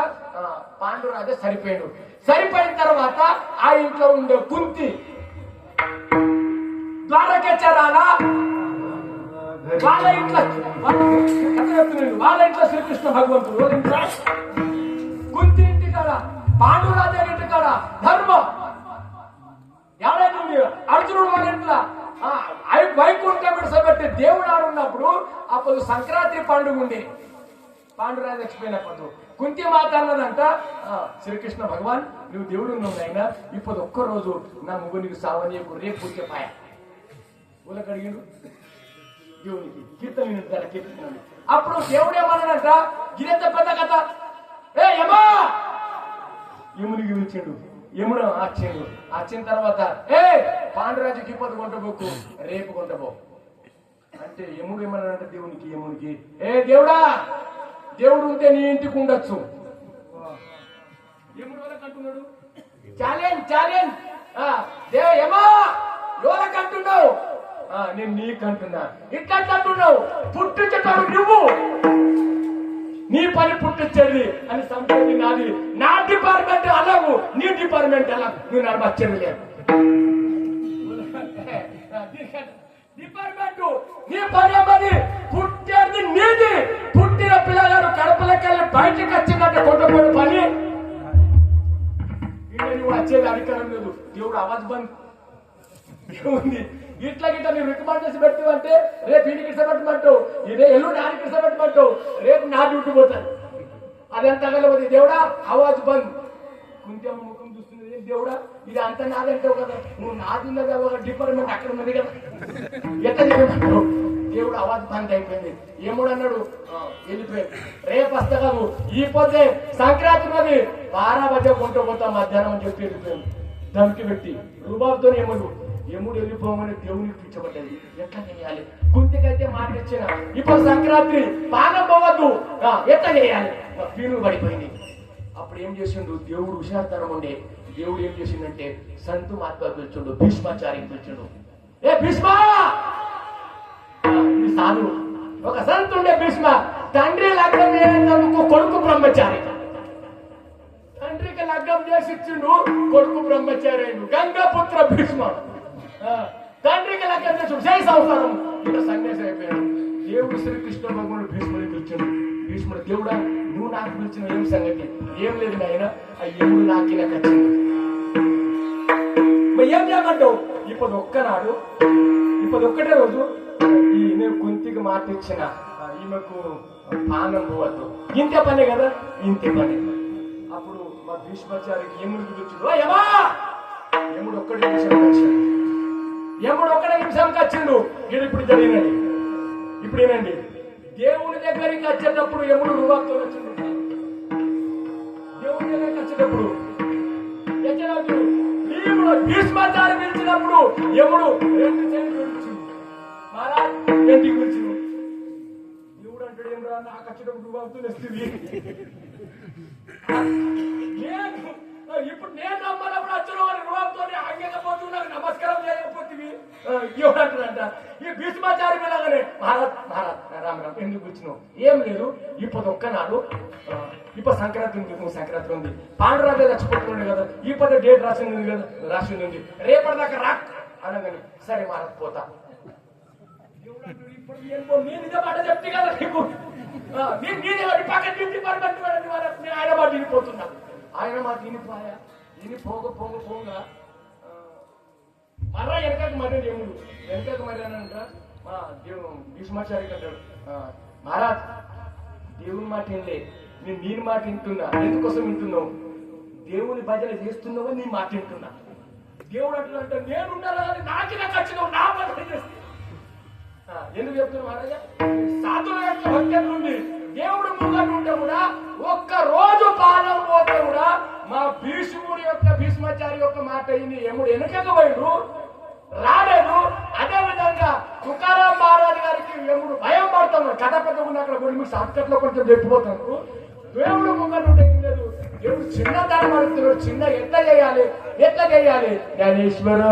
A: పాండురాజా సరిపోయాడు. సరిపోయిన తర్వాత ఆ ఇంట్లో ఉండే కుంతి ద్వారకెచ్చరాలా వాళ్ళ ఇంట్లో శ్రీకృష్ణ భగవంతుడు కుంతి ఇంటి కాడ, పాండురాజా ఇంటి కాడ ధర్మం ఎవరైతే అర్జునుడు వాళ్ళ ఇంట్లో వైకుంఠం విడిసబెట్టి దేవుడు ఆడున్నప్పుడు అప్పుడు సంక్రాంతి పండుగ ఉండి పాండురాజు చచ్చిపోయినప్పుడు కుంతి మాత అన్నదంట, శ్రీకృష్ణ భగవాన్ నువ్వు దేవుడు ఉన్నావు అయినా ఇప్పుడు ఒక్కరోజు నా ముగ్గురికి సావని రేపు పూజ పాయ ఊళ్ళ కడిగిండు దేవునికి. కీర్తన కీర్తన అప్పుడు దేవుడు ఏమన్నాడంట, గిరెంత పెద్ద కథ. యమా యమునికి పిలిచిండు. యముడు వచ్చిండు. వచ్చిన తర్వాత పాండురాజుకి ఇప్పుడు కొంటబోకు, రేపు కొంటబో అంటే యముడు ఏమన్నాడంట యమునికి, దేవుడా దేవుడు ఉంటే నీ ఇంటికి ఉండొచ్చు. యముడు వాళ్ళకి అంటున్నాడు, ఛాలెంజ్ యమా ఎవరికి అంటున్నావు? నేను నీకు అంటున్నా. ఇట్లా అంటున్నావు, పుట్టించేటాడు నువ్వు, నీ పని పుట్టించేది అని సంపేది నాది. నా డిపార్ట్మెంట్ అలాగు, నీ డిపార్ట్మెంట్ అలా. నువ్వు నాకు వచ్చేది లేదు. డిపార్ట్మెంట్ నీ పని అమ్మది, పుట్టేది నీది. పుట్టిన పిల్లగారు కడపలకెళ్ళి బయటకు వచ్చిందంటే కొండపోయిన పని నువ్వు వచ్చేది అధికారం లేదు. దేవుడు అవాజ్ బంద్ ఏముంది? ఇట్లా గిట్లా నువ్వు రికమెండ్ చేసి పెట్టివంటే రేపు ఇంటికి ఇష్టపెట్టమంటావు, ఇదే ఎల్లుండి ఆడికి ఇష్టపెట్టమంటావు, రేపు నా డ్యూటీ పోతాను. అదంతా కలవది. దేవుడా అవాజ్ బంద్, కుంతేమ ముఖం చూస్తున్నది ఏం దేవుడా ఇది అంత నాదంటావు కదా నువ్వు నాదున్నది ఒక డిపార్ట్మెంట్ అక్కడ ఉన్నది కదా ఎట్లా చేయమంటావు దేవుడు అవాజ్ బంద్ అయిపోయింది ఏముడు అన్నాడు వెళ్ళిపోయాడు రేపు వస్తా కాదు ఈ పొద్దే సంక్రాంతి మరి 12 బజే కొంట పోతా మధ్యాహ్నం అని చెప్పి వెళ్ళిపోయాడు ధమ్కి పెట్టి రుబాబుతో యముడు వెళ్ళిపోమని దేవునికి పిచ్చబడ్డది ఎట్లా చేయాలి కుంతికైతే మాట ఇచ్చిన ఇప్పుడు సంక్రాంతి పానం పోవద్దు ఎట్లా చేయాలి పీను పడిపోయింది అప్పుడు ఏం చేసిండు దేవుడు హుషారుతనం ఉండే దేవుడు ఏం చేసిండంటే సంతు మహాత్మా పిలిచిండు భీష్మాచారికి పిలిచిండు ఏ భీష్మ సాధు ఒక సంతు ఉండే భీష్మ తండ్రి లగ్నం చేయనందుకు కొడుకు బ్రహ్మచారి తండ్రికి లగ్నం చేసి ఇచ్చిండు కొడుకు బ్రహ్మచారి గంగాపుత్ర భీష్మ తండ్రికి లగ్నం చేసి జై సంసారం ఇక్కడ సన్యాసి అయిపోయాడు దేవుడు శ్రీకృష్ణ భగవానుడు భీష్ముడిని పిలిచాడు భీష్ముడు దేవుడా నువ్వు నాకు పిలిచిన ఏం సంగతి ఏం లేదు నాయన ఆ ఎముడు నాకిలా కచ్చింది ఏం చేయమంటావు ఇప్పుడు ఒక్కనాడు ఇప్పుడు ఒక్కటే రోజు ఈమె కుంతికి మాట ఇచ్చిన ఈమెకు పానం పోవద్దు ఇంతే పనే కదా ఇంతే పని అప్పుడు మా భీష్మాచారికి యముడికి పిలిచాడు యమా యముడు ఒక్కడే నిమిషంకి వచ్చిండు యముడు ఒక్కడే నిమిషంకి వచ్చిండు ఇది ఇప్పుడు జరిగినది ఇప్పుడు ఏనండి దేవుని దగ్గరికి వచ్చేటప్పుడు యముడు రువాతో వచ్చిండు దేవుని దగ్గరికి వచ్చేటప్పుడు భీష్మాచారి పిలిచినప్పుడు యముడు 2 చేతులు పిలిచిండు మహారాజ్ ఏంటి పిలిచిండు దేవుడు అంటాడు ఏం రా నాకు వచ్చేటప్పుడు రువాతో వస్తుంది ఇప్పుడు నేను నమ్మనప్పుడు వచ్చిన వారి రువాతో అంగకపోతూ నాకు నమస్కారం చేయకపోతుంది ఎవడు అంటాడంట ఈ భీష్మాచారి వెళ్ళగానే మహారాజ్ రామ్ ఎందుకు వచ్చినావు ఏం లేదు ఇప్పుడు ఒక్కనాడు ఇప్పుడు సంక్రాంతి ఉంది సంక్రాంతి ఉంది పాండురాజే చచ్చిపోతున్నాడు కదా ఈ పద డేట్ రాసింది ఉంది కదా రాసింది ఉంది రేపటిదాకా రాక్ అనగాని సరే మహారాజ్ పోతా ఇప్పుడు నేను ఇదే మాట చెప్తే కదా నీకు ఆయన మాట వినిపోతున్నా ఆయన మాట వినిపోయా విని పోగా మరలా వెనకకు మరి దేవుడు వెనకకు మరి అనంట మా దేవుడు భీష్మాచారికి అంటాడు మహారాజ్ దేవుని మాట వినలే నేను మాట వింటున్నా ఎందుకోసం వింటున్నావు దేవుని భజన చేస్తున్నావు నీ మాట వింటున్నా దేవుడు అట్లా అంటే నేను ఉండాలి నాకి నాకు వచ్చినావు నా భజన చేస్తా ఎందుకు చెప్తున్నా మహారాజా సాధుల యొక్క భక్తి ఉంది దేవుడు ముంగట ఉంటే కూడా ఒక్క రోజు పాలన పోతే కూడా మా భీష్ముడి యొక్క భీష్మాచారి యొక్క మాట అయింది యముడు వెనకకు పోయాడు రాలేదు అదే విధంగా తుకారాం మహారాజు గారికి యముడు భయం పడుతున్నాడు కథ పెద్ద ఉన్న అక్కడ కూడా మీరు షార్ట్కట్ లో కొంచెం చెప్పిపోతాను దేవుడు ముంగట ఉంటే ఏం లేదు దేవుడు చిన్న దాని అడుగుతున్నాడు చిన్న ఎట్లా చేయాలి జ్ఞానేశ్వర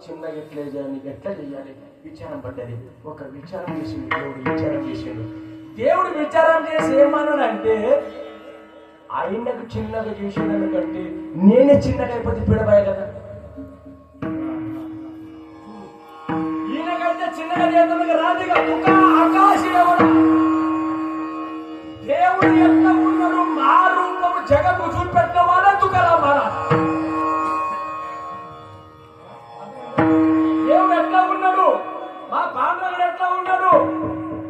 A: చిన్న ఎట్లా చేయాలి విచారం పడ్డది ఒక విచారం చేసిండు దేవుడు విచారం చేసి ఏమన్నాడంటే ఆయనకు చిన్నగా చేసిండు కంటే నేనే చిన్నగా అయిపోతే పిడబాయ కదా ఈయనకైతే చిన్నగా చేతులకు రాజుగా ఒక ఆకాశం దేవుడు ఎట్లా ఉన్నాడు మా రూపము జగత్తు చూపెట్టిన వాళ్ళ తుకారాం మహారాజ్ దేవుడు ఎట్లా ఉన్నాడు మా పాండవుడు ఎట్లా ఉన్నాడు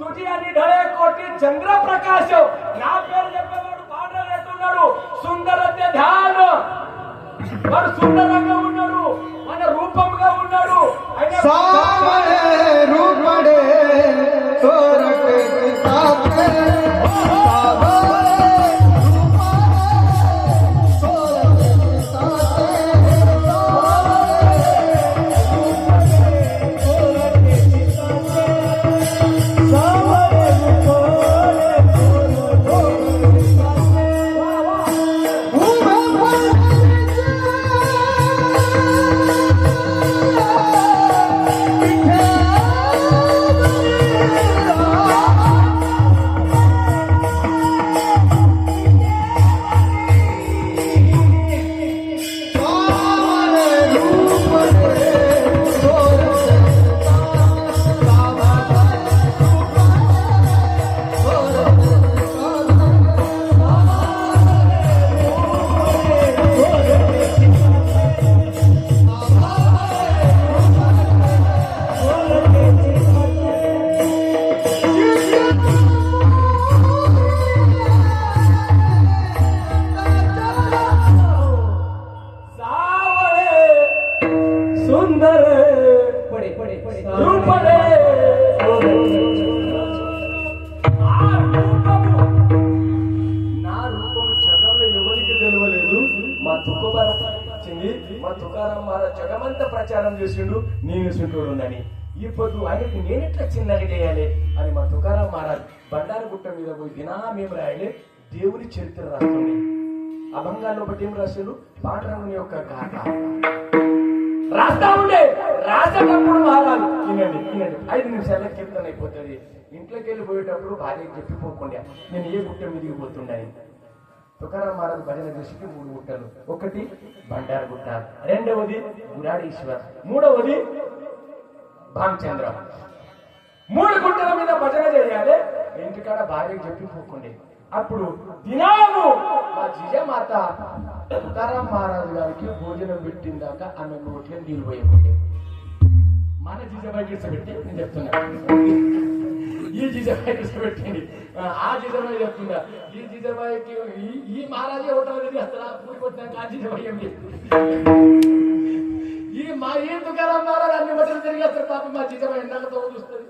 A: తుది అని ఢలే కోటి చంద్ర ప్రకాశం నా పేరు చెప్పేవాడు పాండవుడు ఎట్లున్నాడు సుందరత్య ధ్యాన వాడు సుందరంగా ఉన్నాడు మన రూపంగా ఉన్నాడు
B: రూపడే
A: ప్రచారం చేసిండు నేను చుంటోడుందని. ఈ పొద్దు ఆయనకు నేనెట్లా చిన్నగా చేయాలి అని మా తుకారాం మహారాజ్ బండారు గుట్ట మీద పోయి దినామేం రాయాలి, దేవుని చరిత్ర రాస్తుంది. అభంగాల్లో బట్టి ఏం రాశాడు, పాండురంగుని యొక్క గాథ రాస్తా ఉండే. రాసేటప్పుడు మహారాజు వినండి 5 నిమిషాల్లో కీర్తన అయిపోతుంది. ఇంట్లోకి వెళ్ళిపోయేటప్పుడు భార్యకి చెప్పిపోకుండా నేను ఏ గుట్ట మీదికి పోతుండే. తుకారాం మహారాజు భజన దృష్టికి 3 గుట్టలు. ఒకటి బండారు గుట్ట, రెండవది గురాడీశ్వర్, మూడవది భామచంద్ర. 3 గుట్టల మీద భజన చేయాలి. ఇంటికాడ భార్యకి చెప్పిపోకుండే. అప్పుడు దినాము మా జిజమాత తుకారాం మహారాజు గారికి భోజనం పెట్టిందాక ఆమె నోట్లో నీళ్ళు పోయకుండే. మన జిజబాయి గిడిసబెట్టి నేను చెప్తున్నా, ఈ జిజబాయి గిడిసబెట్టింది, ఆ జిజబాయి చెప్తున్నా. ఈ జిజబాయికి ఈ మహారాజే ఒకటి అసలు పూరి కొట్టినాక ఆ జిజబాయి ఏం ఈ తుకారాం మహారాజు అన్ని బట్టలు తిరిగేస్తారు. పాప మా జిజబాయి ఎందాకతో చూస్తుంది.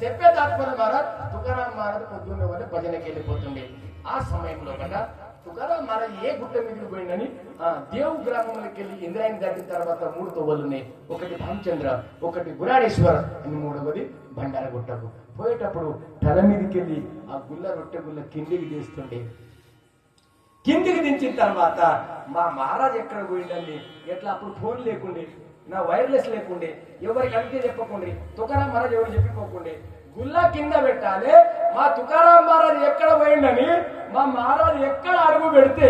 A: చెప్పే తాత్పర్య మహారాజ్ తుకారాం మహారాజ్ పొద్దున్నే వల్ల భజనకి వెళ్ళిపోతుండే. ఆ సమయంలో కదా తుకారాం మహారాజ్ ఏ గుట్ట మీదకి పోయిందని దేవు గ్రామంలోకి వెళ్ళి ఇంద్రాయని దాటిన తర్వాత 3 తొవ్వలున్నాయి. ఒకటి భామచంద్ర, ఒకటి గురాడేశ్వర, అని 3వది బండార గుట్టకు. పోయేటప్పుడు తల మీదకి వెళ్ళి ఆ రొట్టె గుల్ల కిందికి తీస్తుండే. కిందికి దించిన తర్వాత మా మహారాజ్ ఎక్కడ పోయిండండి, ఎట్లా అప్పుడు ఫోన్ లేకుండే, నా వైర్లెస్ లేకుండే, ఎవరికి అడిగితే చెప్పకుండే, తుకారాం మహారాజ్ ఎవరు చెప్పిపోకుండే. గుల్లా కింద పెట్టాలి. మా తుకారాం మహారాజ్ ఎక్కడ పోయిండని మా మహారాజ్ ఎక్కడ అడుగు పెడితే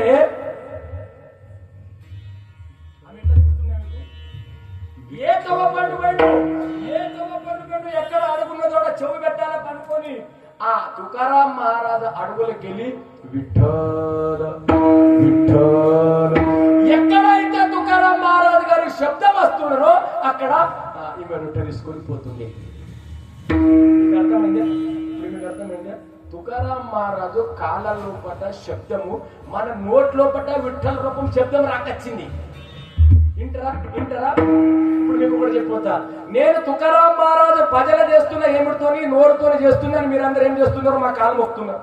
A: ఏ తవ్వ పండు ఎక్కడ అడుగున్న చోట చెవి పెట్టాలని పనుకొని ఆ తుకారాం మహారాజ్ అడుగులకి వెళ్ళి విఠల విఠల ఎక్కడైతే తుకారాం మహారాజ్ గారి శబ్దం వస్తున్నారో అక్కడ ఈమె రొట్టె తీసుకొని పోతుంది. అర్థమైందా? తుకారాం మహారాజు కాళ్ళ లోపట శబ్దము మన నోట్ లోపట విఠల రూపం శబ్దం రాకొచ్చింది. ఇంటరా ఇప్పుడు మీకు కూడా చెప్పిపోతా. నేను తుకారాం మహారాజు భజన చేస్తున్నా, ఏమిటితోని నోరుతోని చేస్తున్నాను. మీరందరూ ఏం చేస్తున్నారు, మా కాలు మొక్కుతున్నారు.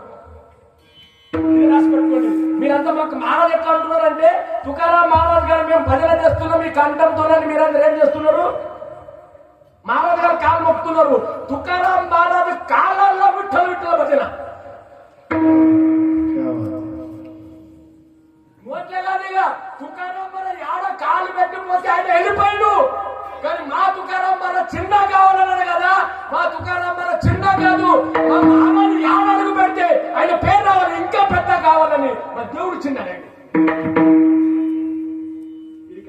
A: రాసి పెట్టుకోండి. మీరంతా మాకు మహారాజు ఎట్లా అంటున్నారంటే తుకారాం మహారాజు గారు మేము భజన చేస్తున్నాం మీ కంఠంతోనని మీరందరూ ఏం చేస్తున్నారు, మహారాజు గారు కాలు మొక్కుతున్నారు. తుకారాం మహారాజు కాళ్ళల్లో విఠల భజన నోట్లేగా. తుకారాం మహారాజు ఆడ కాలు పెట్టిపోతే ఆయన వెళ్ళిపోయాడు. కానీ మా తుకారాం మహారాజు చిన్న కావాలన్నాడు కదా. మా తుకారాం మహారాజు చిన్న కాదు, మా మామని యాడడుగు పెడితే ఆయన పేరు రావాలి, ఇంకా పెద్ద కావాలని మా దేవుడు చిన్నదండి. ఇది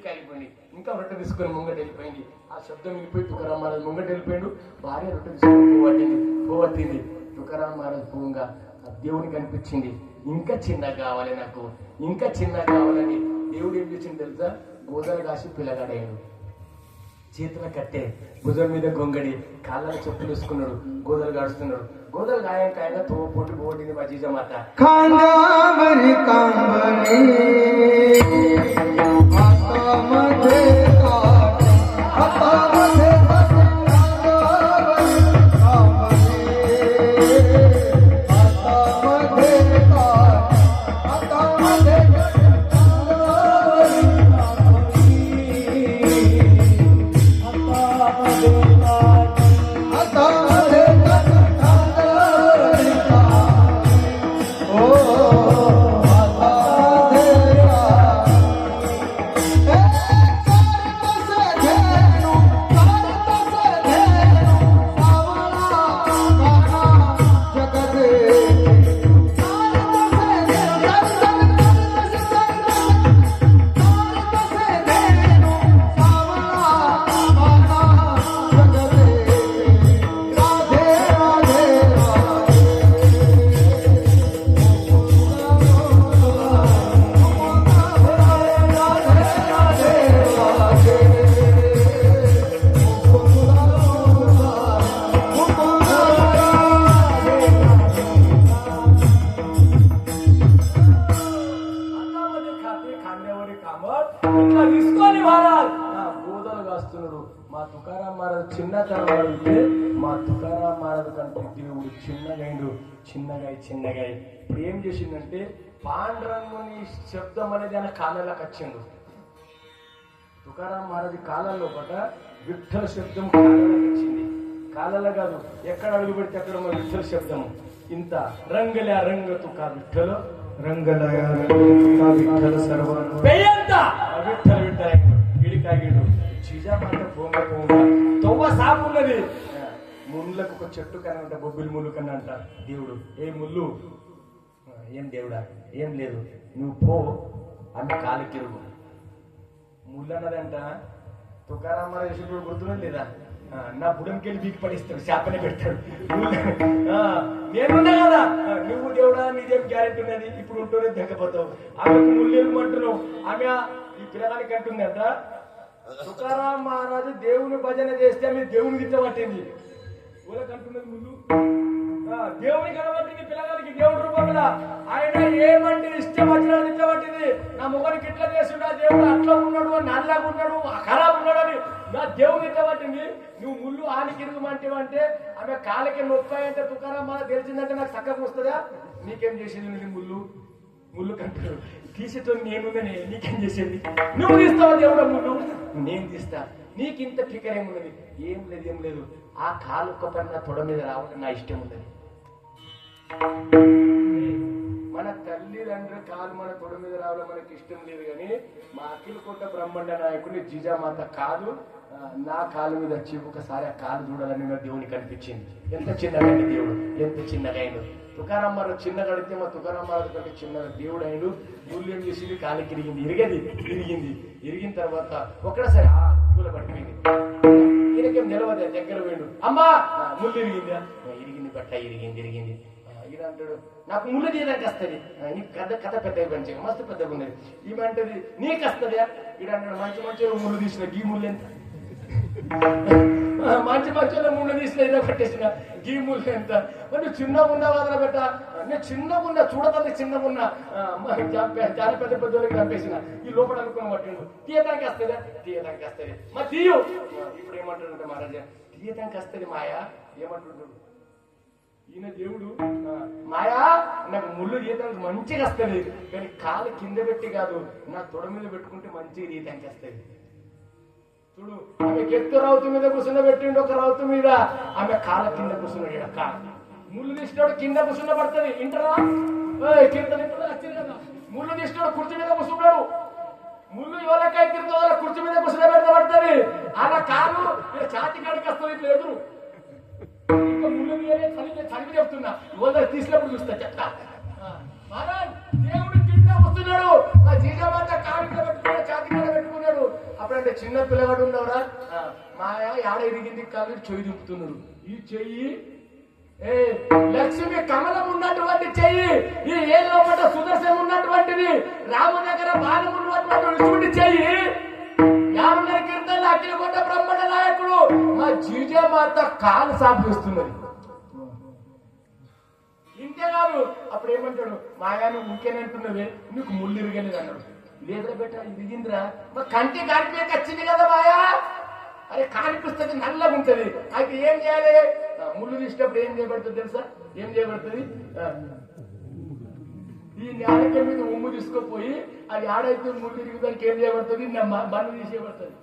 A: కాలిపోయింది. ఇంకా రొట్టె తీసుకొని ముంగట వెళ్ళిపోయింది. ఆ శబ్దం వెళ్ళిపోయి తుకారాం మహారాజు ముంగట వెళ్ళిపోయాడు. భార్య రొట్టె తీసుకొని పోవట్టింది. తుకారాం మహారాజు పోగా దేవునికి అనిపించింది, ఇంకా చిన్న కావాలి నాకు, ఇంకా చిన్న కావాలని. దేవుడు ఏం చేసింది తెలుసా, గోదలు కాసి పిల్లగాడాడు. చేతుల కట్టే, భుజం మీద గొంగడి, కాళ్ళ చెప్పులు వేసుకున్నాడు, గోదలు గాడుస్తున్నాడు. గోదలు గాయంకాయంగా తో పొట్టు పోవట్టింది మా జీజమాత. మా తుకారాం మహారాజు చిన్నతనం అడిగితే మా తుకారాం మహారాజు కంటే దేవుడు చిన్నగా ఇప్పుడు ఏం చేసిందంటే పాండురంగుని శబ్దం అనేది ఆయన కాళ్ళలోకి వచ్చిండు. తుకారాం మహారాజు కాలాల్లో పట విఠల శబ్దం కాలాలకు వచ్చింది. కాలాల కాదు, ఎక్కడ అడుగు పెడితే అక్కడ మన విఠల శబ్దం. ఇంత రంగలే రంగ తుకా విఠల
B: రంగలయ విఠల సర్వ
A: పెయ్యంత విఠల విఠల ఇడికాగిడు చిజామాత పోంగ పోంగ తొవ్వ సాపున్నది. ముళ్ళకు ఒక చెట్టు కనంట, బొబ్బిలి ముళ్ళు కనంట. దేవుడు ఏ ముళ్ళు, ఏం దేవుడా, ఏం లేదు, నువ్వు పో, ఆమె కాలు కిరుగు. ముళ్ళు అన్నదంట. తుకారాం మహారాజు గుర్తున్నది లేదా, నా బుడంకెళ్ళి బీకి పడిస్తాడు, చేపనే పెడతాడు. నేనున్నా కదా, నువ్వు దేవుడా నీదేం గ్యారెంటీ ఉన్నది, ఇప్పుడు ఉంటూనే దగ్గపోతావు. ఆమెకు ముళ్ళు అంటున్నావు. ఆమె ఈ పిల్లగానికి అంటుందంట, తుకారాం మహారాజు దేవుని భజన చేస్తే ఆమె దేవుని గిట్ట పట్టింది. ఊళ్ళకంటున్నది ముళ్ళు, దేవుని కనబట్టింది పిల్లగానికి దేవుడి రూపంలో. ఆయన ఏమంటే ఇష్టం వచ్చిన గిట్ట పట్టింది. నా ముఖానికి ఇట్లా చేస్తుండ దేవుడు, అట్లా ఉన్నాడు, నల్లగా ఉన్నాడు, ఖరాబ్ ఉన్నాడు అని నా దేవుని ఇట్లా పట్టింది. నువ్వు ముళ్ళు ఆని కిరుగుమంటే ఆమె కాళ్ళకి నొప్పాయి అంటే తుకారాం మహారాజు తెలిసిందంటే నాకు చక్కగా వస్తుందా? నీకేం చేసేది నీ ముళ్ళు కంటాడు. తీసేటోని నేనుందని నీకేం చేసేది? నువ్వు తీస్తావా దేవుడు ముళ్ళు? నేను తీస్తా. నీకింత ఫికర్ ఏమున్నది? ఏం లేదు, ఏం లేదు. ఆ కాలు ఒక్క పని నా తొడ మీద రావడం నా ఇష్టం ఉన్నది. మన తల్లిదండ్రుల కాలు మన తొడ మీద రావడం మనకి ఇష్టం లేదు, కానీ మా అఖిలకోట బ్రహ్మాండ నాయకుడిని జిజామాత కాలు నా కాలు మీద వచ్చి ఒకసారి ఆ కాలు చూడాలని నా దేవునికి అనిపించింది. ఎంత చిన్నగా దేవుడు, ఎంత చిన్నగా అయిండు. తుకారాం మహారాజు చిన్నగా అడిగితే మా తుకారాం మహారాజు కంటే చిన్నగా దేవుడు అయిండు. ముళ్ళు ఏం చేసింది, కాలికి ఇరిగిన తర్వాత ఒకటేసారి ఆ పూల పడిపోయింది. ఈయనకేం నిలవదే, దగ్గర పోయిండు. అమ్మా ముళ్ళు ఇరిగిందా? ఇరిగింది, బట్ట ఇరిగింది. ఈయన అంటాడు, నాకు ముళ్ళు తీయడానికి వస్తుంది. నీకు కథ పెద్దగా పెంచగా మస్తు పెద్దగా ఉన్నది. ఈమె అంటది, నీకు వస్తుందా? ఈడ అంటాడు, మంచి ముళ్ళు తీసిన గీ ముళ్ళు ఎంత, మంచి ముళ్ళు తీసిన ఇలా కట్టేసిన గీ ముళ్ళు ఎంత. మరి నువ్వు చిన్నగా ఉన్నా వదల పెట్ట, నేను చిన్నగా ఉన్నా, చూడతాను చిన్నగా ఉన్నా, చాలా పెద్ద వాళ్ళకి చంపేసిన. ఈ లోపల అనుకుని పట్టిండు. తీయడానికి వస్తుంది మా తీయు. ఇప్పుడు ఏమంటాడంటే మహారాజా, తీయడానికి వస్తుంది మాయా. ఏమంటుంటాడు ఈయన దేవుడు, మాయా నాకు ముళ్ళు తీయడానికి మంచిగా వస్తుంది, కానీ కాలు కింద పెట్టి కాదు, నా తొడ మీద పెట్టుకుంటే మంచిగా తీయడానికి వస్తుంది. చూడు, ఆమె ఎత్తు రౌతు మీద కూర్చున్న పెట్టిండు, ఒక రౌతు మీద ఆమె కాళ్ళ కింద కూర్చున్నాడు. కాలు ముళ్ళు తీసినాడు కింద కూర్చున్న పడుతుంది. ఇంటరా కీర్తన వచ్చింది కదా, ముళ్ళు తీసినాడు కుర్చీ మీద కూర్చున్నాడు. ముళ్ళు ఎవరికై తిరుగుతుందో కుర్చీ మీద కూర్చున్న పెడితే పడుతుంది. అలా కాలు ఛాతి కాడికి వస్తుంది, ఇట్లా ఎదురు. ఇంకా ముళ్ళు చదివి చెప్తున్నా, ఇవాళ తీసినప్పుడు చూస్తా చెప్తా. మహారాజ్ దేవుడు కింద వస్తున్నాడు, ఆ జీజామాత కాలు మీద పెట్టుకున్నాడు, ఛాతి కాడ పెట్టుకున్నాడు. అప్పుడంటే చిన్న పిల్లగాడు ఉన్నవరా, మాయా ఆడ ఇరిగింది కాలు చెయ్యి దింపుతున్నాడు. ఈ చెయ్యి లక్ష్మి కమలం ఉన్నటువంటి చెయ్యి, ఈ ఏళ్ళ పట్ల సుదర్శనం ఉన్నటువంటిది, రాము దగ్గర బాణం ఉన్నటువంటి చెయ్యి. యాభై కీర్తన అఖిలకోట బ్రహ్మాండ నాయకుడు మా జీజామాత కాలు సాగు చేస్తున్నది. ఇంతేకాదు, అప్పుడు ఏమంటాడు, మాయా నువ్వు ఇంకేనంటున్నవే, నీకు ముళ్ళు ఇరగలేదు అన్నాడు. లేదురా బెట్ట ఇరిగిందిరా, మా కంటి కాడిపోయి వచ్చింది కదా మాయా. అరే కానిపిస్తుంది, నల్లగా ఉంటది, అయితే ఏం చేయాలి? ముళ్ళు తీసినప్పుడు ఏం చేయబడుతుంది తెలుసా? ఏం చేయబడుతుంది? ఈ నేలక మీద ఉమ్ము తీసుకుపోయి అది ఆడైతే ముళ్ళు తిరుగుదానికి ఏం చేయబడుతుంది? మన్ను తీసేయబడుతుంది,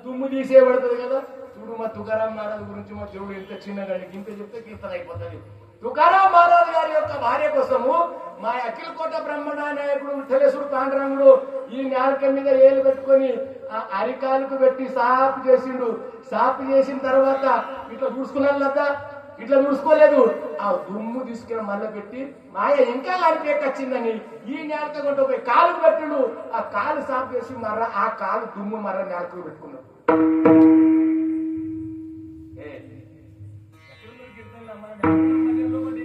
A: దుమ్ము తీసేయబడుతుంది కదా. చూడు మా తుకారాం మహారాజు గురించి మా దేవుడు ఎంత చిన్నగా ఇంత చెప్తే కీర్తన అయిపోతుంది. తుకారాం మహారాజు గారి యొక్క భార్య కోసము మా అఖిలకోట బ్రహ్మాండ నాయకుడు విఠలేశ్వరుడు పాండురంగుడు ఈ నేలక మీద ఏలు పెట్టుకొని అరికాలకు పెట్టి సాపు చేసిండు. సాపు చేసిన తర్వాత ఇట్లా చూసుకున్నాను కదా, ఇట్లా చూసుకోలేదు, ఆ దుమ్ము తీసుకుని మళ్ళీ పెట్టి మాయ ఇంకా అరిపేకొచ్చిందని ఈ నేలక కొంట పోయి కాలుకు పెట్టిండు. ఆ కాలు సాపు చేసి మర్ర ఆ కాలు దుమ్ము మర్ర నేలకు పెట్టుకున్నాడు.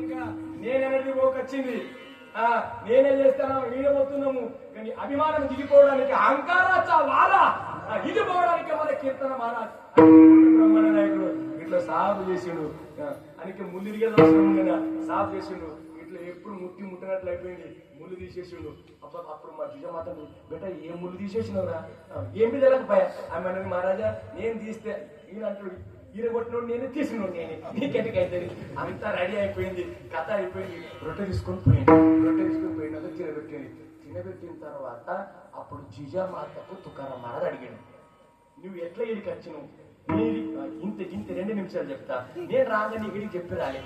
A: ఇంకా నేనెనర్జీ పోకొచ్చింది, నేనే చేస్తాను వీడబోతున్నాము, కానీ అభిమానం దిగిపోవడానికి అహంకార వాలా ఇది పోవడానికి మన కీర్తన మహారాజ్ బ్రహ్మాండ నాయకుడు ఇట్లా సాగు చేసిండు. ఆయనకి ముళ్ళు ఇరిగేది అవసరం ఉండగా సాగు చేసిండు. ఇట్లా ఎప్పుడు ముట్టినట్లు అయిపోయింది, ముళ్ళు తీసేసిండు. అప్పుడు మా జిజామాత బెట ఏ ముళ్ళు తీసేసినవురా, ఏం తెలకపోయా ఆమె అన్నది, మహారాజా నేను తీస్తే ఈయన అంటాడు, ఈయన కొట్టినోడు నేనే తీసినోడు నేనే, నీకెందుకు అవుతుంది? అంతా రెడీ అయిపోయింది, కథ అయిపోయింది. రొట్టె తీసుకొని పోయింది. రొట్టె తీసుకొని పోయినాక తినబెట్టింది. తినబెట్టిన తర్వాత అప్పుడు జిజామాతకు తుకారాం మహారాజ్ అడిగాడు, నువ్వు ఎట్లా ఇడికి వచ్చినావు? ఇంత 2 నిమిషాలు చెప్తా. నేను రాగా నీ ఇడికి చెప్పి రాలే,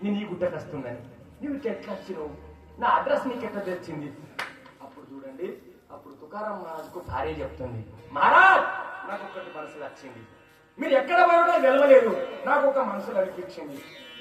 A: నేను ఈ గుట్టకు వస్తున్నాను. నువ్వు ఇట్లా ఎట్లా వచ్చినావు? నా అడ్రస్ నీకు ఎట్లా తెచ్చింది? అప్పుడు చూడండి, అప్పుడు తుకారాం మహారాజ్కు భార్య చెప్తుంది, మహారాజ్ నాకు ఒకటి మనసులో వచ్చింది. మీరు ఎక్కడ పోయినా వెళ్ళలేదు, నాకు ఒక మనసులో అనిపించింది.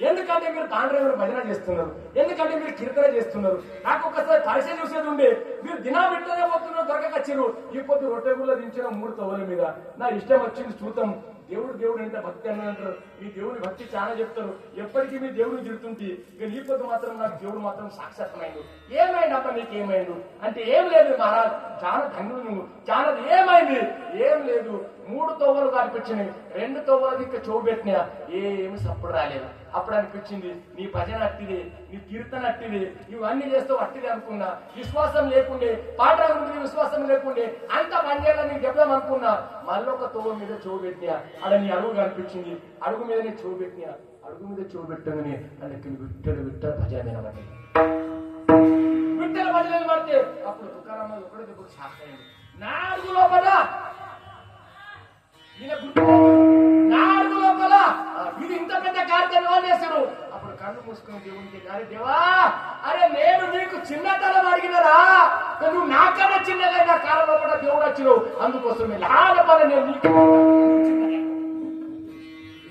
A: ఎందుకంటే మీరు తాండ్రేవులు భజన చేస్తున్నారు, ఎందుకంటే మీరు కీర్తన చేస్తున్నారు. నాకు ఒకసారి పరిచయం చూసేది ఉండే, మీరు దినా బిడ్డనే పోతున్నారు, దొరకకొచ్చారు. ఈ పొద్దు రొట్టెగుల్లో దించిన 3 తవ్వల మీద నా ఇష్టం వచ్చింది చూద్దాం. దేవుడు అంటే భక్తి అని అంటారు. మీ దేవుని భక్తి చాలా చెప్తారు, ఎప్పటికీ మీ దేవుడిని తిడుతుంటే, ఇక నీ పొద్దు మాత్రం నాకు దేవుడు మాత్రం సాక్షాత్మైండు. ఏమైంది అప్ప నీకు ఏమైండు అంటే, ఏం లేదు మహారాజ్, చాలా ధన్యుడు నువ్వు, చాలా ఏమైంది? ఏం లేదు, 3 తవ్వలు కనిపించినాయి, 2 తవ్వలు ఇంకా చూపెట్టినా ఏమి సప్పుడు రాలేదు. అప్పుడు అనిపించింది నీ భజన అట్టిది, నీ కీర్తన అట్టిది, ఇవన్నీ చేస్తూ అట్టిది అనుకున్నా. విశ్వాసం లేకుండే, పాట గురించి విశ్వాసం లేకుండే, అంత బండేలా నీకు చెప్దాం అనుకున్నా. మళ్ళీ ఒక తోవ మీద చూపెట్టినా, అక్కడ నీ అడుగు కనిపించింది, అడుగు మీదనే చూపెట్టినా. అడుగు మీద చూపెట్టగానే అందుకు విట్టలు భజన వినబడి, విట్టల భజన పడితే అప్పుడు తుకారాం ఒకటే ఇప్పుడు షాక్ అయింది. నా అడుగు లోపల నా అడుగు లోపల ఇది ఇంత పెద్ద కార్యక్రమం చేశారు. అప్పుడు కళ్ళు మూసుకొని దేవునికి, అరే దేవా, అరే నేను నీకు చిన్నతనం అడిగినరా, నువ్వు నాకన్నా చిన్నగా నా కాలంలో కూడా దేవుడు వచ్చినావు, అందుకోసమే లాభపడ నేను నీకు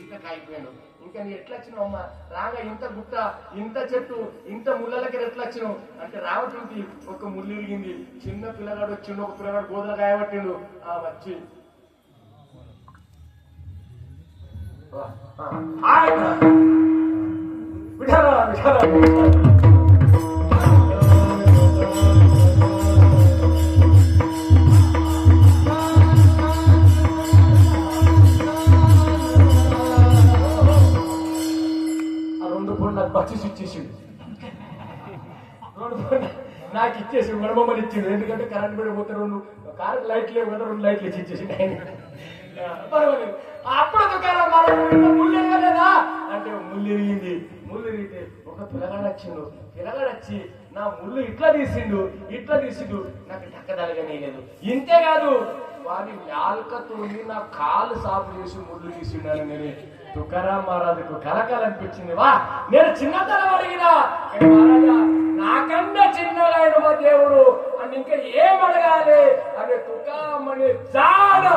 A: ఇంతకు అయిపోయాను. ఇంకా నీ ఎట్లా వచ్చినావు అమ్మా? రాగా ఇంత గుట్ట, ఇంత చెట్టు, ఇంత ముళ్ళలకి ఎట్లా వచ్చినావు అంటే, రావటుంది ఒక ముళ్ళు ఇరిగింది, చిన్న పిల్లగాడు వచ్చిండు, ఒక పిల్లగాడు గోదలు గాయబట్టిండు. వచ్చి విఠారా విఠారా బక్షిస్ ఇచ్చేసిండు, 2 పూట నాకు ఇచ్చేసి మడమమ్మని ఇచ్చిండు. ఎందుకంటే కరెంట్ బిల్ పోతే 2 కారు లైట్లు లేవు కదా, 2 లైట్లు ఇచ్చేసిండు ఆయన. పర్వాలేదు. అప్పుడు తుకారాం ముళ్ళు ఎరగలేదా అంటే, ముళ్ళు ఎరిగింది. ముళ్ళు ఎరిగితే ఒక పిల్లగాడు వచ్చిండు, పిల్లగాడు వచ్చి నా ముళ్ళు ఇట్లా తీసిండు, నాకు టక్కదలగానే లేదు. ఇంతేకాదు వాడి నాలుకతోని నా కాలు సాపు చేసి ముళ్ళు తీసిండాను. నేను తుకారాం మహారాజుకు కలకాలనిపించింది. వా, నేను చిన్నతనం అడిగినా మహారాజా నాకన్నా చిన్నగాయన మా దేవుడు అని ఇంకా ఏం అడగాలి అని తుకారామని జానా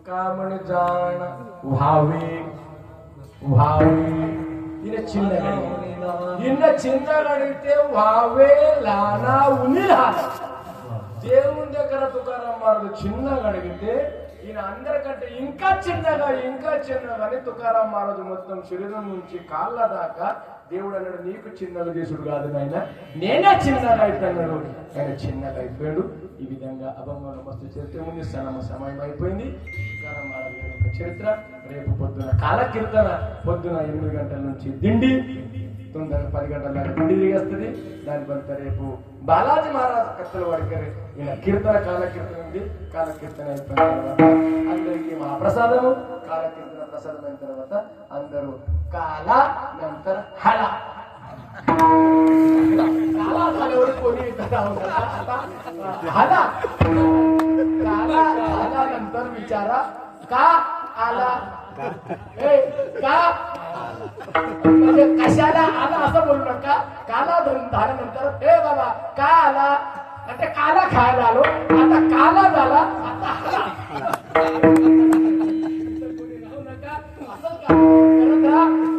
A: का म्हणे जाण व्हावे व्हावे तिने चिन्ह गाडी हिने चिन्ह गाडी ते व्हावे लाना उनिला దేవుందే కర తుకారాం మారదు చిన్నగా అడిగితే ఈయన అందరికంటే ఇంకా చిన్నగా అని తుకారాం మారదు మొత్తం శరీరం నుంచి కాళ్ళ దాకా దేవుడు అన్నాడు నీకు చిన్నగా చేసుడు కాదు నాయన నేనే చిన్నగా అయిపోయినాడు ఆయన చిన్నగా అయిపోయాడు ఈ విధంగా అభంగంలో మస్తు చరిత్ర ఉంది సమయం అయిపోయింది తుకారాం మారదు గారి యొక్క చరిత్ర రేపు పొద్దున కాలకీర్తన పొద్దున 8 గంటల నుంచి దిండి తొందర 10 గంటల దాకా దిండి దిగేస్తుంది దాని కొంత రేపు బాలాజీ మహారాజ్ కత్తలు వాడికారు ఈయన కీర్తన కాలకీర్తన ఉంది కాలకీర్తన అయిపోయిన తర్వాత అందరికీ మహాప్రసాదము కాలకీర్తన ప్రసాదం అయిన తర్వాత అందరూ కాల నంతర హళ हला काला आला नंतर विचारा का आला का म्हणजे कशाला आला असं बोलू नका काला झाल्यानंतर हे बाबा का आला आता काला खायला आलो आता काला झाला आता हला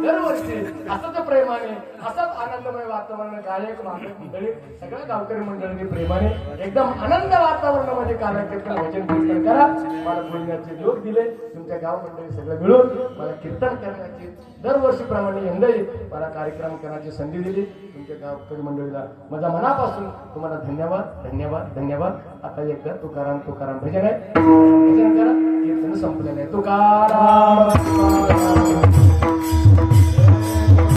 A: दरवर्षी असंच प्रेमाने असंच आनंदमय वातावरण गायक मागक मंडळी सगळ्या गावकरी मंडळींनी प्रेमाने एकदम आनंद वातावरणामध्ये कालकीर्तन भजन कीर्तन करा मला बोलण्याचे योग दिले तुमच्या गाव मंडळी सगळं मिळून मला कीर्तन करण्याची दरवर्षीप्रमाणे यंदाही मला कार्यक्रम करण्याची संधी दिली तुमच्या गावकरी मंडळीला माझ्या मनापासून तुम्हाला धन्यवाद धन्यवाद धन्यवाद आता एकदा तुकाराम तुकाराम भजन आहे भजन करा कीर्तन संपलेलं आहे तुकाराम